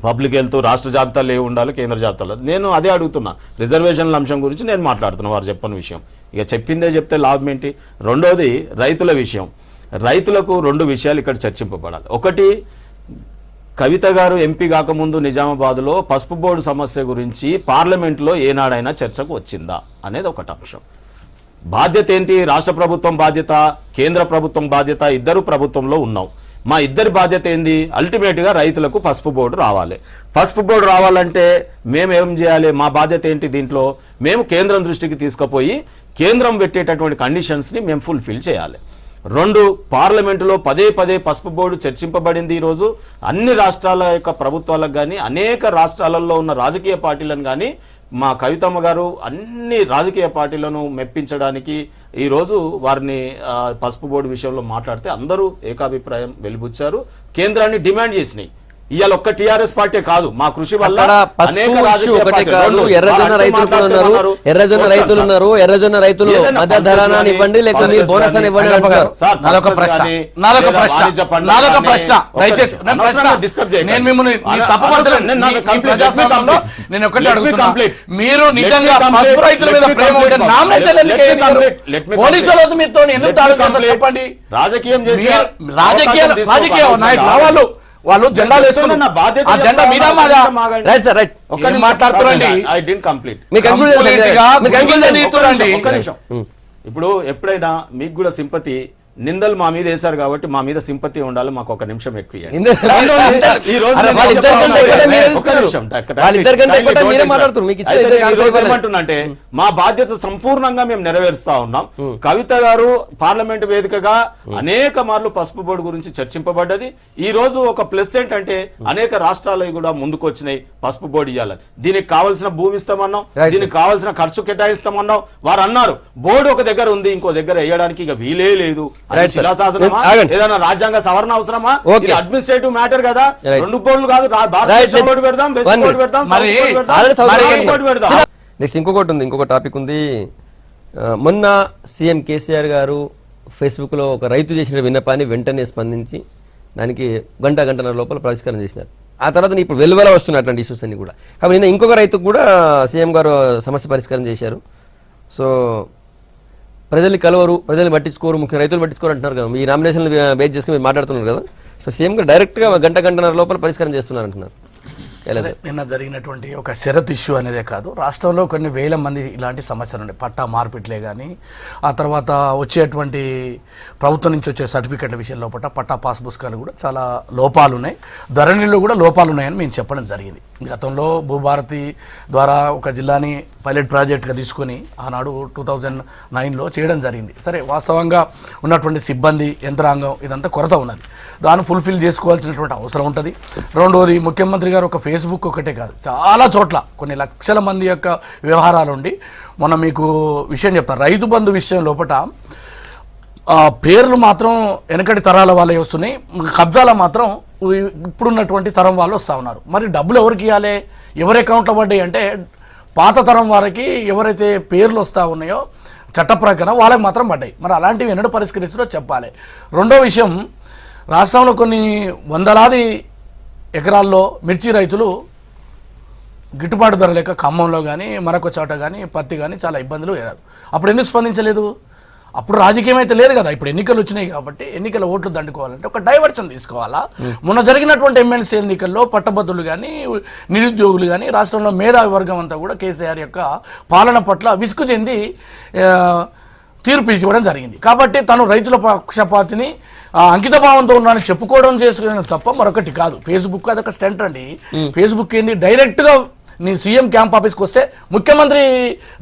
పబ్లిక్ హెల్త్, రాష్ట్ర జాబితాలు ఏవి ఉండాలి, కేంద్ర జాబితాలో. నేను అదే అడుగుతున్నా, రిజర్వేషన్ల అంశం గురించి నేను మాట్లాడుతున్నా. వారు చెప్పని విషయం ఇక చెప్పిందే చెప్తే లాభం ఏంటి? రెండోది రైతుల విషయం. రైతులకు 2 విషయాలు ఇక్కడ చర్చింపబడాలి. ఒకటి, కవిత గారు ఎంపీ కాకముందు నిజామాబాద్లో పసుపు బోర్డు సమస్య గురించి పార్లమెంట్లో ఏనాడైనా చర్చకు వచ్చిందా అనేది ఒకటి అంశం. బాధ్యత ఏంటి? రాష్ట్ర ప్రభుత్వం బాధ్యత, కేంద్ర ప్రభుత్వం బాధ్యత, ఇద్దరు ప్రభుత్వంలో ఉన్నాం. మా ఇద్దరి బాధ్యత ఏంది? అల్టిమేట్గా రైతులకు పసుపు బోర్డు రావాలి. పసుపు బోర్డు రావాలంటే మేము ఏం చేయాలి? మా బాధ్యత ఏంటి? దీంట్లో మేము కేంద్రం దృష్టికి తీసుకుపోయి కేంద్రం పెట్టేటటువంటి కండిషన్స్ని మేము ఫుల్ఫిల్ చేయాలి. రెండు, పార్లమెంటులో పదే పదే పసుపు బోర్డు చర్చింపబడింది. ఈరోజు అన్ని రాష్ట్రాల యొక్క ప్రభుత్వాలకు కానీ అనేక రాష్ట్రాలలో ఉన్న రాజకీయ పార్టీలను కానీ మా కవితమ్మ గారు అన్ని రాజకీయ పార్టీలను మెప్పించడానికి ఈరోజు వారిని పసుపు బోర్డు విషయంలో మాట్లాడితే అందరూ ఏకాభిప్రాయం వెలిబుచ్చారు, కేంద్రాన్ని డిమాండ్ చేసినాయి. ఇవాళ ఒక్క టీఆర్ఎస్ పార్టీ కాదు, మా కృషి వల్ల ఎర్రజొన్న రైతులు ఉన్నారు, ఎర్రజొన్న రైతులు మధ్య ధరాన్ని ఇవ్వండి, లేకపోతే బోనస్ అని ఇవ్వండి అంటారు. నాదొక ప్రశ్న దయచేసి నేను మిమ్మల్ని ప్రజాస్వామ్యంలో నేను ఒకటి అడుగుతున్నా, మీరు నిజంగా పసుపు రైతుల మీద ప్రేమ ఉంటే నామినేషన్ పోలీసులు మీతో ఎందుకు దాడి చేస్తారు చెప్పండి. రాజకీయ నాయకులు వాళ్ళు జెండాలు వేసుకుని ఆ జెండా మీద మాట్లాడుతున్నారండి. ఇప్పుడు ఎప్పుడైనా మీకు కూడా సింపతి నిందలు మా మీద వేశారు కాబట్టి మా మీద సింపతి ఉండాలి, మాకు ఒక నిమిషం ఎక్కువ ఏమంటున్నంటే మా బాధ్యత సంపూర్ణంగా మేము నెరవేరుస్తా ఉన్నాం. కవిత గారు పార్లమెంట్ వేదికగా అనేక మార్లు పసుపు బోర్డు గురించి చర్చింపబడ్డది. ఈ రోజు ఒక ప్లస్ ఏంటంటే అనేక రాష్ట్రాలు కూడా ముందుకు వచ్చినాయి పసుపు బోర్డు ఇవ్వాలని. దీనికి కావాల్సిన భూమి ఇస్తామన్నాం, దీనికి కావాల్సిన ఖర్చు కేటాయిస్తామన్నాం. వారు అన్నారు బోర్డు ఒక దగ్గర ఉంది, ఇంకో దగ్గర వేయడానికి ఇక వీలే లేదు. ఏదైనా రాజ్యాంగ సవరణ అవసరమా? అడ్మినిస్ట్రేటివ్ మ్యాటర్ కదా, రెండు బోర్డులు కాదు, బోర్డు పెడదాం, వెస్ట్ బోర్డు పెడదాం. నెక్స్ట్ ఇంకొకటి ఉంది, ఇంకొక టాపిక్ ఉంది. మొన్న సీఎం కేసీఆర్ గారు ఫేస్బుక్ లో ఒక రైతు చేసిన విన్నపాన్ని వెంటనే స్పందించి దానికి గంటన్నర లోపల పరిష్కారం చేసినారు. ఆ తర్వాత ఇప్పుడు వెలువల వస్తున్నాయి అట్లాంటి ఇష్యూస్ అన్ని కూడా. కాబట్టి నిన్న ఇంకొక రైతుకు కూడా సీఎం గారు సమస్య పరిష్కారం చేశారు. సో ప్రజలు కలవరు, ప్రజలు పట్టించుకోరు, ముఖ్య రైతులు పట్టించుకోరు అంటున్నారు కదా. మీ నామినేషన్లు బేస్ చేసుకుని మీరు మాట్లాడుతున్నారు కదా. సో సీఎం గారు డైరెక్ట్గా గంటన్నర లోపల పరిష్కారం చేస్తున్నారు అంటున్నారు. నిన్న జరిగినటువంటి ఒక షరత్ ఇష్యూ అనేదే కాదు, రాష్ట్రంలో కొన్ని వేల మంది ఇలాంటి సమస్యలు ఉన్నాయి. పట్టా మార్పిట్లే కానీ, ఆ తర్వాత వచ్చేటువంటి ప్రభుత్వం నుంచి వచ్చే సర్టిఫికెట్ల విషయంలో పట్టా పాస్ పుస్తకాలు కూడా చాలా లోపాలు ఉన్నాయి. ధరణిలో కూడా లోపాలు ఉన్నాయని మేము చెప్పడం జరిగింది. గతంలో భూభారతి ద్వారా ఒక జిల్లాని పైలట్ ప్రాజెక్ట్గా తీసుకొని ఆనాడు 2009లో చేయడం జరిగింది. సరే, వాస్తవంగా ఉన్నటువంటి సిబ్బంది, యంత్రాంగం ఇదంతా కొరత ఉన్నది, దాన్ని ఫుల్ఫిల్ చేసుకోవాల్సినటువంటి అవసరం ఉంటుంది. రెండోది, ముఖ్యమంత్రి గారు ఒక ఫేస్బుక్ ఒకటే కాదు, చాలా చోట్ల కొన్ని లక్షల మంది యొక్క వ్యవహారాలు ఉండి, మొన్న మీకు విషయం చెప్తాను, రైతు బంధు విషయం లోపల పేర్లు మాత్రం వెనకటి తరాల వాళ్ళే వస్తున్నాయి, కబ్జాల మాత్రం ఇప్పుడున్నటువంటి తరం వాళ్ళు వస్తూ ఉన్నారు. మరి డబ్బులు ఎవరికి ఇవ్వాలి, ఎవరి అకౌంట్లో పడ్డాయి అంటే పాత తరం వారికి ఎవరైతే పేర్లు వస్తూ ఉన్నాయో చట్ట ప్రకారం వాళ్ళకి మాత్రం పడ్డాయి. మరి అలాంటివి ఎన్నడూ పరిష్కరిస్తుందో చెప్పాలి. రెండో విషయం, రాష్ట్రంలో కొన్ని వందలాది ఎకరాల్లో మిర్చి రైతులు గిట్టుబాటు ధర లేక ఖమ్మంలో కానీ మరొక చోట కానీ పత్తి కానీ చాలా ఇబ్బందులు ఎదురు. అప్పుడు ఎందుకు స్పందించలేదు? అప్పుడు రాజకీయం అయితే లేదు కదా, ఇప్పుడు ఎన్నికలు వచ్చినాయి కాబట్టి ఎన్నికల ఓట్లు దండుకోవాలంటే ఒక డైవర్షన్ తీసుకోవాలా. మొన్న జరిగినటువంటి ఎమ్మెల్సీ ఎన్నికల్లో పట్టభద్రులు కానీ నిరుద్యోగులు కానీ రాష్ట్రంలో మేధావి వర్గం అంతా కూడా కేసీఆర్ యొక్క పాలన పట్ల విసుగు చెంది తీర్పు ఇవ్వడం జరిగింది. కాబట్టి తను రైతుల పక్షపాతిని అంకిత భావంతో ఉన్నానని చెప్పుకోవడం చేసుకునే తప్ప మరొకటి కాదు. ఫేస్బుక్ అదొక స్టంట్ అండి. ఫేస్బుక్ ఏంది, డైరెక్ట్గా నీ సీఎం క్యాంప్ ఆఫీస్కి వస్తే ముఖ్యమంత్రి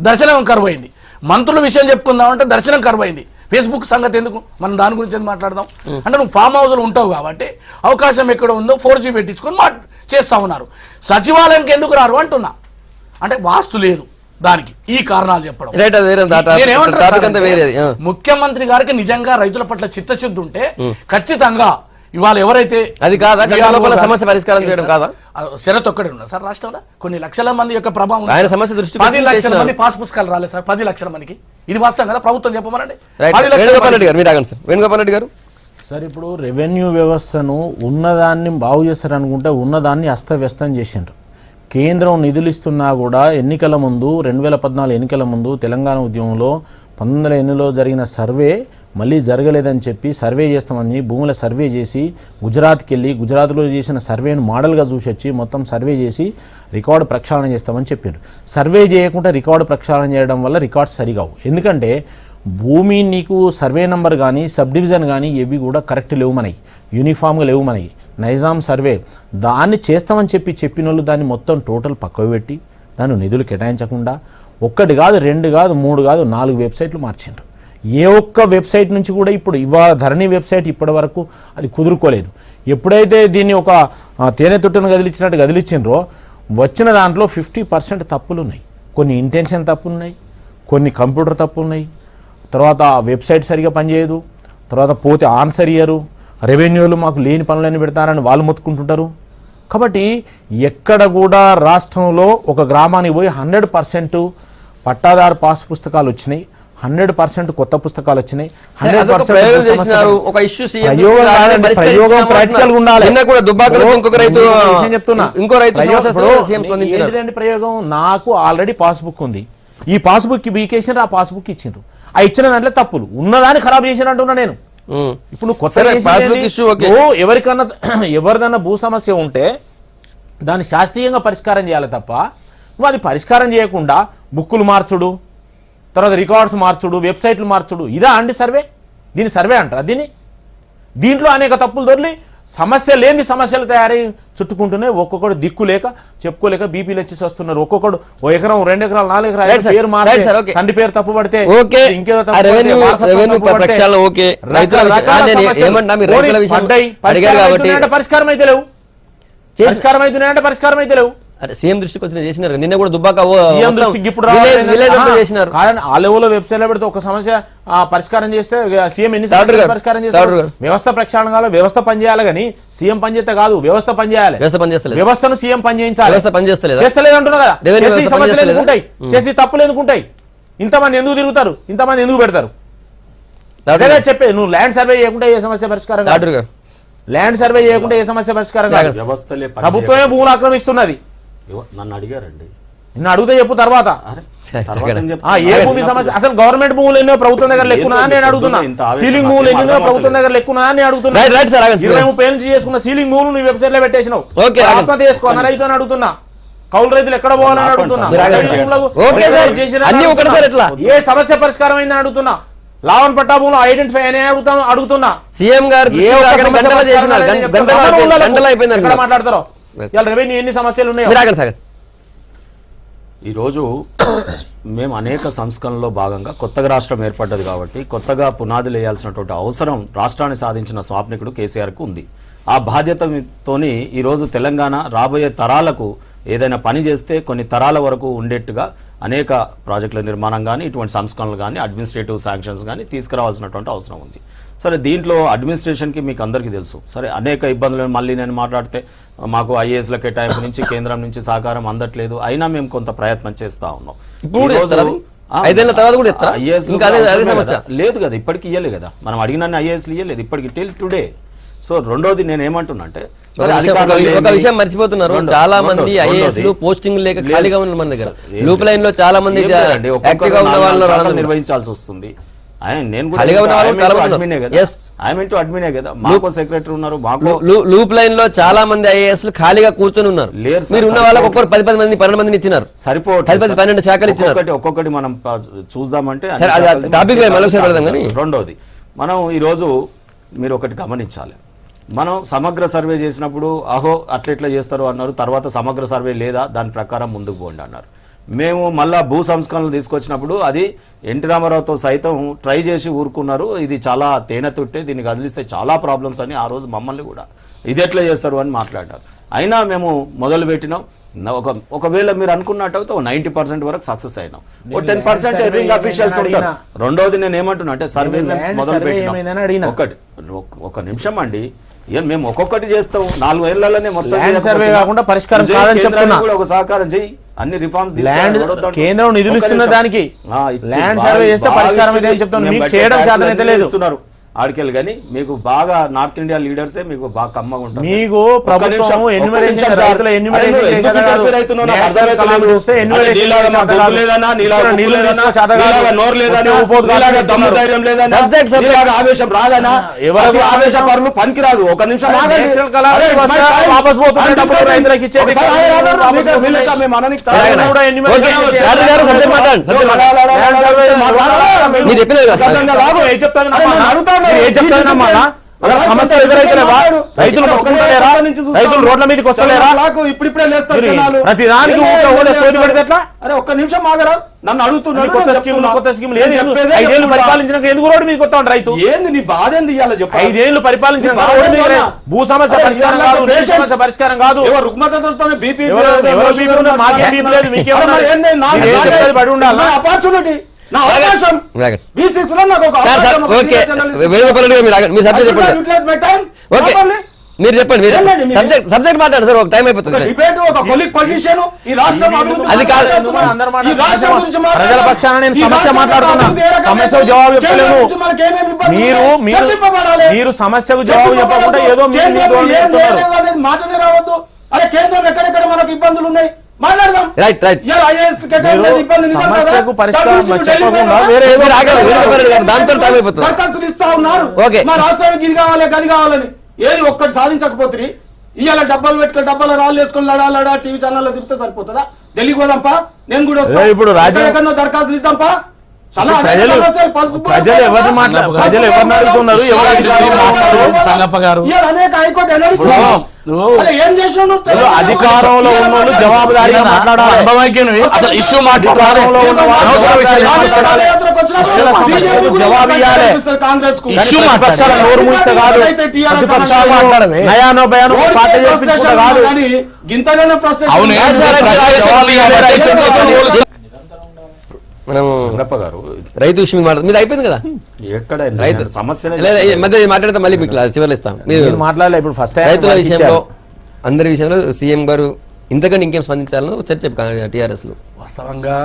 దర్శనం కరువైంది, మంత్రుల విషయం చెప్పుకుందామంటే దర్శనం కరువైంది. ఫేస్బుక్ సంగతి ఎందుకు, మనం దాని గురించి మాట్లాడదాం అంటే నువ్వు ఫామ్ హౌస్లో ఉంటావు కాబట్టి అవకాశం ఎక్కడ ఉందో 4G పెట్టించుకొని చేస్తా ఉన్నారు. సచివాలయంకి ఎందుకు రారు అంటున్నా, అంటే వాస్తు లేదు దానికి, ఈ కారణాలు చెప్పడం. ముఖ్యమంత్రి గారికి నిజంగా రైతుల పట్ల చిత్తశుద్ధి ఉంటే ఖచ్చితంగా ఇవాళ ఎవరైతే అది కాదా సమస్య పరిష్కారం చేయడం కాదా షరత్ ఒక్కడే ఉన్నా సార్. రాష్ట్రంలో కొన్ని లక్షల మంది యొక్క ప్రభావం, ఆయన సమస్య దృష్టి 10 లక్షల మంది పాస్ పుస్తకాలు రాలేదు సార్, 10 లక్షల మందికి. ఇది వాస్తవం కదా, ప్రభుత్వం చెప్పమనండి. వేణుగోపాల్ రెడ్డి గారు సార్, ఇప్పుడు రెవెన్యూ వ్యవస్థను ఉన్నదాన్ని బాగు చేస్తారనుకుంటే ఉన్నదాన్ని అస్తవ్యస్తం చేసిండ్రు. కేంద్రం నిధులు ఇస్తున్నా కూడా ఎన్నికల ముందు 2014 ఎన్నికల ముందు తెలంగాణ ఉద్యమంలో 1980లో జరిగిన సర్వే మళ్ళీ జరగలేదని చెప్పి సర్వే చేస్తామని భూముల సర్వే చేసి గుజరాత్కి వెళ్ళి గుజరాత్లో చేసిన సర్వేను మోడల్గా చూసి వచ్చి మొత్తం సర్వే చేసి రికార్డు ప్రక్షాళన చేస్తామని చెప్పారు. సర్వే చేయకుండా రికార్డు ప్రక్షాళన చేయడం వల్ల రికార్డ్స్ సరిగావు. ఎందుకంటే భూమి నీకు సర్వే నెంబర్ కానీ సబ్ డివిజన్ కానీ ఇవి కూడా కరెక్ట్ లేవు, మనకి యూనిఫామ్గా లేవు. మనకి నైజాం సర్వే దాన్ని చేస్తామని చెప్పిన వాళ్ళు దాన్ని మొత్తం టోటల్ పక్కకు పెట్టి దాన్ని నిధులు కేటాయించకుండా 1 కాదు 2 కాదు 3 కాదు 4 వెబ్సైట్లు మార్చిండ్రు. ఏ ఒక్క వెబ్సైట్ నుంచి కూడా ఇప్పుడు ఇవాళ ధరణి వెబ్సైట్ ఇప్పటి వరకు అది కుదురుకోలేదు. ఎప్పుడైతే దీన్ని ఒక తేనె తుట్టును కదిలించినట్టు కదిలించిండ్రో వచ్చిన దాంట్లో 50% తప్పులు ఉన్నాయి. కొన్ని ఇంటెన్షన్ తప్పులు ఉన్నాయి, కొన్ని కంప్యూటర్ తప్పులు ఉన్నాయి, తర్వాత వెబ్సైట్ సరిగా పనిచేయదు, తర్వాత పోతే ఆన్సర్ ఇయ్యరు, రెవెన్యూలు మాకు లేని పనులన్నీ పెడతారని వాళ్ళు మొత్తుకుంటుంటారు. కాబట్టి ఎక్కడ కూడా రాష్ట్రంలో ఒక గ్రామానికి పోయి 100% పట్టాదారు పాస్ పుస్తకాలు వచ్చినాయి, 100% కొత్త పుస్తకాలు వచ్చినాయి, 100% ఒక ఇష్యూ ప్రయోగం ప్రాక్టికల్ గా ఉండాలి. ఏంటిదండి ప్రయోగం? నాకు ఆల్రెడీ పాస్బుక్ ఉంది, ఈ పాస్బుక్ బీకేసారు, ఆ పాస్బుక్ ఇచ్చిండ్రు, ఆ ఇచ్చిన దాంట్లో తప్పులు ఉన్నదాన్ని ఖరాబ్ చేసిన అంటున్నా నేను. ఇప్పుడు నువ్వు కొత్త ఎవరిదన్నా భూ సమస్య ఉంటే దాన్ని శాస్త్రీయంగా పరిష్కారం చేయాలి తప్ప నువ్వు అది పరిష్కారం చేయకుండా బుక్కులు మార్చుడు, తర్వాత రికార్డ్స్ మార్చుడు, వెబ్సైట్లు మార్చుడు, ఇదా అండి సర్వే? దీని సర్వే అంటారా దీన్ని? దీంట్లో అనేక తప్పులు దొరికి సమస్య లేని సమస్యలు తయారై చుట్టుకుంటున్నాయి. ఒక్కొక్కడు దిక్కు లేక చెప్పుకోలేక బీపీలు వచ్చేసి వస్తున్నారు. ఒక్కొక్కడు 1 ఎకరం 2 ఎకరాలు 4 ఎకరాలు పేరు మారితే తండ్రి పేరు తప్పు పడితే ఇంకేదో పరిష్కారం అయితే లేవు, పరిష్కారం అయితే లేవు. సీఎం దృష్టికి వచ్చిన చేసినారు. నిన్న కూడా దుబ్బాక చేసినారు. ఆ లెవెల్లో వెబ్సైట్ లో పెడితే ఒక సమస్య పరిష్కారం చేస్తే సీఎం ఎన్ని పరిష్కారం చేస్తారు? వ్యవస్థ ప్రక్షాళన కావాలి, వ్యవస్థ పనిచేయాలి, కానీ సీఎం పనిచేస్తే కాదు, వ్యవస్థ పనిచేయాలి. వ్యవస్థను సీఎం పనిచేయించాలి. చేస్తలేదు అంటున్నా కదా. చేసి సమస్యలు ఎందుకుంటాయి, చేసి తప్పులు ఎందుకుంటాయి, ఇంతమంది ఎందుకు తిరుగుతారు, ఇంతమంది ఎందుకు పెడతారు? అదే చెప్పే, నువ్వు ల్యాండ్ సర్వే చేయకుండా ఏ సమస్య పరిష్కారం కాదు. ల్యాండ్ సర్వే చేయకుండా ఏ సమస్య పరిష్కారం కాదు. ప్రభుత్వమే భూములు ఆక్రమిస్తున్నది. నన్ను అడిగారండి, నిన్ను అడిగితే చెప్పు తర్వాత. ఏ భూమి సమస్య? అసలు గవర్నమెంట్ భూములు ఎన్నో ప్రభుత్వం దగ్గర లెక్కున్నా నేను అడుగుతున్నా. సీలింగ్ భూములు ఎన్నో ప్రభుత్వం దగ్గర లెక్కున్నా నేను అడుగుతున్నా. 20-30 ఏళ్ళు చేసుకున్న సీలింగ్ భూములు నువ్వు వెబ్సైట్ లో పెట్టేసినావు. ఆత్మహత్య చేసుకో అన్న రైతు అని అడుగుతున్నా. కౌలు రైతులు ఎక్కడ పోవాలని అడుగుతున్నా. ఏ సమస్య పరిష్కారం అయిందని అడుగుతున్నా. లావన్ పట్టా భూములు ఐడెంటిఫై అనే అడుగుతున్నా. సీఎం గారు మాట్లాడతారో రెవెన్యూ ఎన్ని సమస్యలు ఉన్నాయో. ఈరోజు మేము అనేక సంస్కరణలో భాగంగా కొత్తగా రాష్ట్రం ఏర్పడ్డది కాబట్టి కొత్తగా పునాదులు వేయాల్సినటువంటి అవసరం రాష్ట్రాన్ని సాధించిన స్వాప్నికుడు కేసీఆర్కు ఉంది. ఆ బాధ్యతతోని ఈరోజు తెలంగాణ రాబోయే తరాలకు ఏదైనా పని చేస్తే కొన్ని తరాల వరకు ఉండేట్టుగా అనేక ప్రాజెక్టుల నిర్మాణం కానీ ఇటువంటి సంస్కరణలు కానీ అడ్మినిస్ట్రేటివ్ శాంక్షన్స్ కానీ తీసుకురావాల్సినటువంటి అవసరం ఉంది. సరే, దీంట్లో అడ్మినిస్ట్రేషన్కి మీకు అందరికీ తెలుసు. సరే, అనేక ఇబ్బందులు మళ్ళీ నేను మాట్లాడితే మాకు ఐఏఎస్ల కేటాయింపు నుంచి కేంద్రం నుంచి సహకారం అందట్లేదు, అయినా మేము కొంత ప్రయత్నం చేస్తూ ఉన్నాం. లేదు కదా, ఇప్పటికి ఇవ్వలేదు కదా, మనం అడిగిన ఐఏఎస్లు ఇవ్వలేదు ఇప్పటికి టిల్ టుడే. సో రెండోది నేను ఏమంటున్నా అంటే ఒక విషయం మర్చిపోతున్నారు, చాలా మంది ఐఏఎస్ పోస్టింగ్ లేక ఖాళీగా ఉన్న మన దగ్గర లూప్ లైన్ లో చాలా మంది నిర్వహించాల్సి వస్తుంది. లూప్ లైన్ లో చాలా మంది ఐఏఎస్ ఖాళీగా కూర్చొని ఉన్నారు. మీరు ఉన్న వాళ్ళకి ఒక్కొక్కరు 10 మంది 12 మందిని ఇచ్చినారు. సరిపోతుంది, 12 శాఖలు ఇచ్చినారు. ఒక్కొక్కటి మనం చూద్దామంటే రెండోది మనం ఈరోజు మీరు ఒకటి గమనించాలి. మనం సమగ్ర సర్వే చేసినప్పుడు అహో అట్లెట్లా చేస్తారు అన్నారు, తర్వాత సమగ్ర సర్వే లేదా దాని ప్రకారం ముందుకు పోండి అన్నారు. మేము మళ్ళా భూ సంస్కరణలు తీసుకొచ్చినప్పుడు అది ఎన్టీ రామారావుతో సైతం ట్రై చేసి ఊరుకున్నారు. ఇది చాలా తేనె తుట్టే, దీన్ని కదిలిస్తే చాలా ప్రాబ్లమ్స్ అని ఆ రోజు మమ్మల్ని కూడా ఇది ఎట్లా చేస్తారు అని మాట్లాడారు. అయినా మేము మొదలుపెట్టినాం. ఒకవేళ మీరు అనుకున్నట్టయితే 90% వరకు సక్సెస్ అయినాం. 10% ఎర్రింగ్ అఫీషియల్స్ ఉంటారు. రెండోది నేను ఏమంటున్నా అంటే సర్వే మొదలు పెట్టినాం. ఒక నిమిషం అండి, మేము ఒక్కొక్కటి చేస్తాం 4 ఏళ్లలోనే మొత్తం సర్వే కాకుండా పరిష్కారం కాదని చెప్తున్నా. కూడా ఒక సహకారం చేయి, అన్ని రిఫార్మ్స్ కేంద్రం నిధులు ఇస్తున్న దానికి ల్యాండ్ సర్వే చేస్తే పరిష్కారం అయితే చెప్తాను. మీకు చేయడం చేతనైతే లేదు ఆడికెళ్ళి, కానీ మీకు బాగా నార్త్ ఇండియా లీడర్సే మీకు బాగా కమ్మగా ఉంటారు. మీకు ప్రభుత్వం ఆవేశం రాదనా, ఆవేశపరులు పనికిరాదు. ఒక నిమిషం సమస్యలు ఎదురైతలేవా? రైతులు కొట్టుకుంటలేరా? రైతులు రోడ్ల మీదకి వస్తలేరా? ఇప్పుడిప్పుడే లేస్తారు మీరు జనాలు. ప్రతి దానికి ఊరికే సోది పెడితే ఎట్లా? అరే ఒక్క నిమిషం ఆగరా, నన్ను అడుగుతున్నాడు, కొత్త నేను స్కీములు చెప్తున్నా. కొత్త స్కీములు నేను ఏది చెప్పేదే 5 ఏళ్ళు చెప్తున్నా. పరిపాలించినాక ఎందుకు రోడ్డు మీదకి వస్తాడు రైతు? ఏంది నీ బాధ ఏంది ఇయ్యాల చెప్పు. 5 ఏళ్ళు పరిపాలించిన రోడ్డు మీద భూ సమస్య పరిష్కారం కాదు, నీటి సమస్య పరిష్కారం కాదు. రుగ్మతలతోనే బీపీ ఎవరో బీపీ ఉన్నారు, మాకేం బీపీ లేదు, మీకేమన్నా? మీరు ఏం చెప్పేది పడి ఉండాలా? ఆపర్చునిటీ, నా అవకాశం. రాగండి. B6 లో నాకు ఒక సార్ అవకాశం, ఒక okay senior journalist. Venugopal Reddy గారు మీరు ఆగండి. మీ సబ్జెక్ట్ I should have చెప్పండి. utilized my time. Okay Properly. మీరు చెప్పండి. మీరు ఏంటండి మీరు? సబ్జెక్ట్ మాట్లాడండి సార్, ఒక టైం అయిపోతుంది. డిబేట్ ఒక కొలిక్ పొలిటీషియన్ ఈ రాష్ట్రం అభివృద్ధి అది కాదు. ఈ రాష్ట్రం గురించి ప్రజల పక్షాన నేను ఈ సమస్య రాష్ట్రం మాట్లాడుతున్నా. అభివృద్ధి ఏ రకంగా సమస్యకు జవాబు చెప్పలేను. కేంద్రం నుంచి మనకి ఏమేమి ఇబ్బందులు మీరు ఉన్నాయి? మీరు చర్చింపబడాలి. మీరు సమస్యకు జవాబు చెప్పకుండా ఏదో మీరు కేంద్రం ధోరణి ఏం చెప్తున్నారు. లేదు అనేది మాటనే రావద్దు. అరే కేంద్రం ఎక్కడెక్కడ మనకు ఇబ్బందులు ఉన్నాయి మాట్లాడదాం. Right right. ఇవాళ IAS కేటాయింపు మీరు ఇబ్బంది నిజం కదా? సమస్యకు పరిష్కారం దాని గురించి చెప్పకుండా ఢిల్లీ పోయినా? వేరే ఏదో మీరు ఆగండి. వేణుగోపాల్ రెడ్డి గారు దాంతో టైం అయిపోతుంది. దరఖాస్తులు ఇస్తా ఉన్నారు. ఓకే. మా రాష్ట్రానికి ఇది కావాలి గది కావాలని ఏది ఒక్కటి సాధించకపోతే ఇవాళ డబ్బాలు పెట్టుకొని డబ్బాల రాళ్ళు వేసుకొని లడా టీవీ ఛానల్లో తిప్పితే సరిపోతుందా? ఢిల్లీకి పోదాంపా, నేను కూడా వస్తా. ఇప్పుడు రాజ్యం- ఎక్కడెక్కడో దరఖాస్తులు ఇద్దాంపా. చాలా ప్రజలు ప్రజలు ఎవరిని మాట్లాడారు? ప్రజలు ఎవరిని అడుగుతున్నారు? ఎవరు అడుగుతున్నారు? సంగప్ప గారు ఇవాళ అనేక హైకోర్టు ఎన్నడూ ఏం చేసినావు నువ్వు? ఇప్పుడు అధికారంలో ఉన్న వాళ్ళు జవాబుదారీగా మాట్లాడాలి. అనుభవజ్ఞునివి. అసలు ఇష్యూ మాట్లాడాలి. అధికారంలో ఉన్న వాళ్ళు అనవసర విషయాలు మాట్లాడాలి. ఇష్యూల సమస్యలకు జవాబు ఇవ్వాలి. కాంగ్రెస్ కు ఇష్యూ ప్రతిపక్షాల నోరు మూస్తే కాదు, ప్రతిపక్షాలు మాట్లాడవే. నయానో భయానో పాట చేయించుకుంటా కాదు. గింతగానే అవును, మనము సంగప్ప గారు రైతు విషయం మాట్లాడుతుంది. మీది అయిపోయింది కదా ఎక్కడ రైతు సమస్య లేదా ఈ మధ్య మాట్లాడితే మళ్ళీ మీకు చివరిలో ఇస్తాం. మీరు మీరు మాట్లాడలే ఇప్పుడు ఫస్ట్ రైతుల విషయంలో అందరి విషయంలో సీఎం గారు ఇంతకంటే ఇంకేం స్పందించాలని చర్చ టీఆర్ఎస్ లో. వాస్తవంగా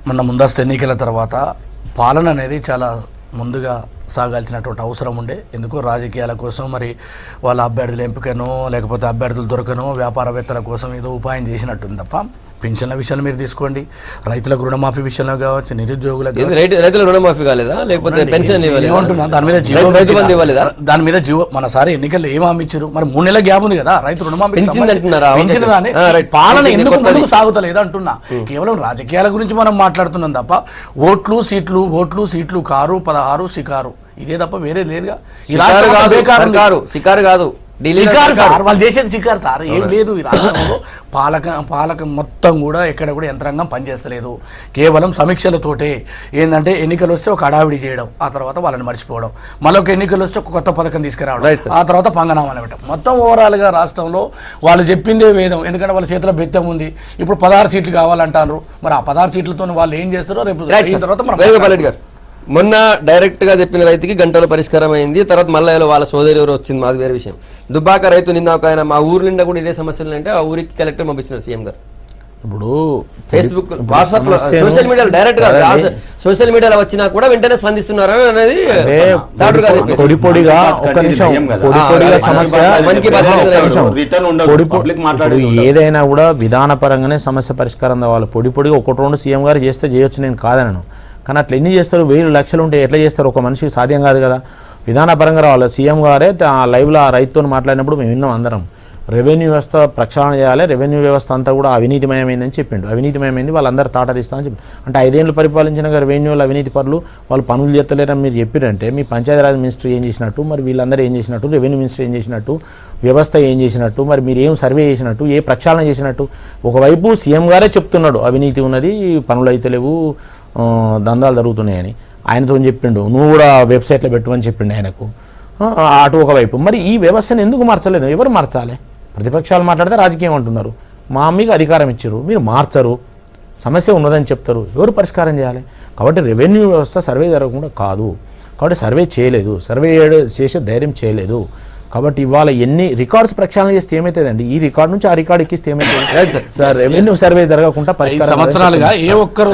మొన్న ముందస్తు ఎన్నికల తర్వాత పాలన అనేది చాలా ముందుగా సాగాల్సినటువంటి అవసరం ఉండే. ఎందుకో రాజకీయాల కోసం మరి వాళ్ళ అభ్యర్థుల ఎంపికనో లేకపోతే అభ్యర్థులు దొరకనో వ్యాపారవేత్తల కోసం ఏదో ఉపాయం చేసినట్టుంది తప్ప పెన్షన్ల విషయాలు మీరు తీసుకోండి, రైతులకు రుణమాఫీ విషయంలో కావచ్చు, నిరుద్యోగులకు రైతుల రుణమాఫీ కాలేదా, లేకపోతే పెన్షన్ ఏమంటున్నా దాని మీద రైతు బంధు ఇవ్వలేదా? దాని మీద జీవో మన సారి ఎన్నికల్లో ఏం హామీచ్చారు? మరి 3 నెలల గ్యాప్ ఉంది కదా రైతు రుణమాఫీ పెంచింది అంటున్నారా? పెంచిన దాన్ని రైట్. పాలన పెంచింది ఎందుకు కొత్తది. ముందుకు సాగుతలేదు అంటున్నా. కేవలం రాజకీయాల గురించి మనం మాట్లాడుతున్నాం తప్ప ఓట్లు సీట్లు కారు 16 షికారు ఇదే తప్ప వేరే లేదుగా. ఈ రాష్ట్రం బేకారు ఉంది. షికారు కాదు, షికారు సార్, వాళ్ళు చేసేది షికారు సార్, ఏం లేదు. ఈ రాష్ట్రంలో పాలక మొత్తం కూడా ఎక్కడ కూడా యంత్రాంగం పనిచేస్తలేదు. కేవలం సమీక్షలతోటే ఏంటంటే ఎన్నికలు వస్తే ఒక హడావిడి చేయడం, ఆ తర్వాత వాళ్ళని మర్చిపోవడం, మళ్ళీ ఒక ఎన్నికలు వస్తే ఒక కొత్త పథకం తీసుకురావడం, ఆ తర్వాత పంగనామాలు పెట్టడం. మొత్తం ఓవరాల్గా రాష్ట్రంలో వాళ్ళు చెప్పిందే వేదం. ఎందుకంటే వాళ్ళ చేతిలో బెత్తం ఉంది. ఇప్పుడు 16 సీట్లు కావాలంటారు. మరి ఆ 16 సీట్లతో వాళ్ళు ఏం చేస్తారో రేపు అయిన తర్వాత వేణుగోపాల్ గారు మొన్న డైరెక్ట్ గా చెప్పిన రైతుకి గంటలో పరిష్కారం అయింది. తర్వాత మళ్ళీ వాళ్ళ సోదరి ఎవరు వచ్చింది, మాది వేరే విషయం. దుబ్బాక రైతు నిన్న ఒక ఆయన మా ఊరు నిండా కూడా ఇదే సమస్యలు అంటే ఆ ఊరికి కలెక్టర్ పంపించినారు సీఎం గారు. ఇప్పుడు ఫేస్బుక్ వాట్సాప్ లో సోషల్ మీడియాలో డైరెక్ట్ గా సోషల్ మీడియాలో వచ్చినా కూడా వెంటనే స్పందిస్తున్నారు అనేది పొడి పొడిగా ఒక్క నిమిషం సమస్య ఏదైనా కూడా విధానపరంగానే సమస్య పరిష్కారం కావాలి. పొడి పొడిగా 1-2 సీఎం గారు చేస్తే చేయొచ్చు, నేను కాదనను. కానీ అట్లా ఎన్ని చేస్తారు? 1000 లక్షలు ఉంటే ఎట్లా చేస్తారు? ఒక మనిషి సాధ్యం కాదు కదా. విధానపరంగా రావాలి. సీఎం గారే లైవ్లో ఆ రైతుతో మాట్లాడినప్పుడు మేము విన్నాం అందరం. రెవెన్యూ వ్యవస్థ ప్రక్షాళన చేయాలి, రెవెన్యూ వ్యవస్థ అంతా కూడా అవినీతిమయమైందని చెప్పిండు. అవినీతిమయమైంది, వాళ్ళందరూ తాటరిస్తామని చెప్పి. అంటే 5 ఏళ్ళు పరిపాలించిన రెవెన్యూలు అవినీతి పరులు, వాళ్ళు పనులు చేస్తలేరని మీరు చెప్పారంటే మీ పంచాయతీరాజ్ మినిస్టర్ ఏం చేసినట్టు, మరి వీళ్ళందరూ ఏం చేసినట్టు, రెవెన్యూ మినిస్టర్ ఏం చేసినట్టు, వ్యవస్థ ఏం చేసినట్టు, మరి మీరు ఏం సర్వే చేసినట్టు, ఏ ప్రక్షాళన చేసినట్టు? ఒకవైపు సీఎం గారే చెప్తున్నాడు అవినీతి ఉన్నది, పనులు అయితే లేవు, దందాలు జరుగుతున్నాయని. ఆయనతో చెప్పిండు, నువ్వు కూడా వెబ్సైట్లో పెట్టమని చెప్పిండు ఆయనకు. అటు ఒకవైపు. మరి ఈ వ్యవస్థను ఎందుకు మార్చలేదు? ఎవరు మార్చాలి? ప్రతిపక్షాలు మాట్లాడితే రాజకీయం అంటున్నారు. మా మీకు అధికారం ఇచ్చారు, మీరు మార్చరు, సమస్య ఉన్నదని చెప్తారు, ఎవరు పరిష్కారం చేయాలి? కాబట్టి రెవెన్యూ వ్యవస్థ సర్వే జరగకుండా కాదు. కాబట్టి సర్వే చేయలేదు, సర్వే చేసే ధైర్యం చేయలేదు. కాబట్టి ఇవాళ ఎన్ని రికార్డ్స్ ప్రక్షాళన చేస్తే ఏమవుతుందండి? ఈ రికార్డు నుంచి ఆ రికార్డు ఎక్కిస్తే ఏమవుతుంది? సార్ రెవెన్యూ సర్వే జరగకుండా 5 సంవత్సరాలుగా ఏ ఒక్కరు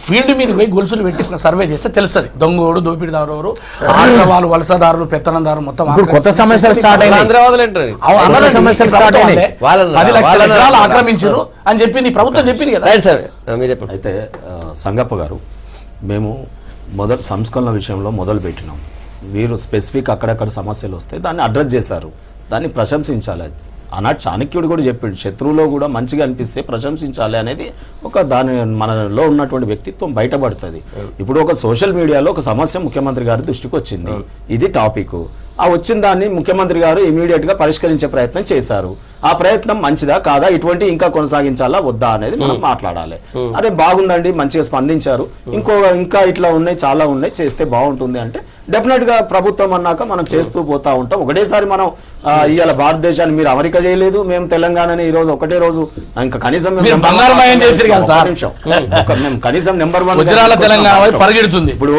ఫీల్డ్ మీద పోయి గొలుసులు పెట్టి సర్వే చేస్తే తెలుస్తుంది దొంగోడు దోపిడిదారు ఆంధ్రవాళ్ళు వలసదారులు పెత్తనందారు మొత్తం. ఇప్పుడు కొత్త సమస్యలు స్టార్ట్ అయినాయి. 10 లక్షల ఎకరాలు ఆక్రమించారు అని చెప్పింది ప్రభుత్వం చెప్పింది కదా. అయితే సంగప్ప గారు, మేము సంస్కరణ విషయంలో మొదలు పెట్టినాం. మీరు స్పెసిఫిక్ అక్కడక్కడ సమస్యలు వస్తే దాన్ని అడ్రస్ చేశారు, దాన్ని ప్రశంసించాలి. ఆనాడు చాణక్యుడు కూడా చెప్పాడు, శత్రువులో కూడా మంచిగా అనిపిస్తే ప్రశంసించాలి అనేది ఒక దాని మనలో ఉన్నటువంటి వ్యక్తిత్వం బయటపడుతుంది. ఇప్పుడు ఒక సోషల్ మీడియాలో ఒక సమస్య ముఖ్యమంత్రి గారి దృష్టికి వచ్చింది, ఇది టాపిక్. ఆ వచ్చిన దాన్ని ముఖ్యమంత్రి గారు ఇమీడియట్ గా పరిష్కరించే ప్రయత్నం చేశారు. ఆ ప్రయత్నం మంచిదా కాదా, ఇటువంటి ఇంకా కొనసాగించాలా వద్దా అనేది మనం మాట్లాడాలి. అరే బాగుందండి, మంచిగా స్పందించారు, ఇంకా ఇట్లా ఉన్నాయి, చాలా ఉన్నాయి, చేస్తే బాగుంటుంది అంటే డెఫినెట్ గా ప్రభుత్వం అన్నాక మనం చేస్తూ పోతా ఉంటాం. ఒకటేసారి మనం ఇవాళ భారతదేశాన్ని మీరు అమెరికా చేయలేదు, మేము తెలంగాణని ఈ రోజు ఒకటే రోజు ఇంకా కనీసం కనీసం నెంబర్ 1 తెలంగాణ పరిగెడుతుంది. ఇప్పుడు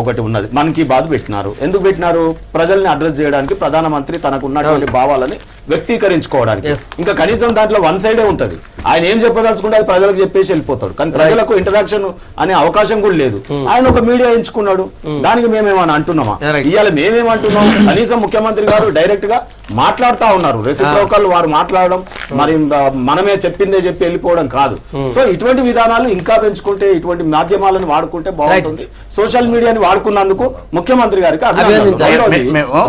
ఒకటి ఉన్నది, మన్ కీ బాత్ పెట్టినారు. ఎందుకు పెట్టినారు? ప్రజల్ని అడ్రస్ చేయడానికి, ప్రధానమంత్రి తనకు ఉన్నటువంటి భావాలని వ్యక్తీకరించుకోవడానికి. ఇంకా కనీసం దాంట్లో వన్ సైడే ఉంటది, ఆయన ఏం చెప్పదలుచుకుంటే అది ప్రజలకు చెప్పేసి వెళ్ళిపోతాడు. కానీ ప్రజలకు ఇంటరాక్షన్ అనే అవకాశం కూడా లేదు. ఆయన ఒక మీడియా ఎంచుకున్నాడు, దానికి మేమేమని అంటున్నామా? ఇవాళ మేమేమంటున్నాం? కనీసం ముఖ్యమంత్రి గారు డైరెక్ట్ గా మాట్లాడుతా ఉన్నారు, రెసిప్రోకల్ వారు మాట్లాడడం, మరి మనమే చెప్పిందే చెప్పి వెళ్ళిపోవడం కాదు. సో ఇటువంటి విధానాలు ఇంకా పెంచుకుంటే, ఇటువంటి మాధ్యమాలను వాడుకుంటే బాగుంటుంది. సోషల్ మీడియాని వాడుకున్నందుకు ముఖ్యమంత్రి గారికి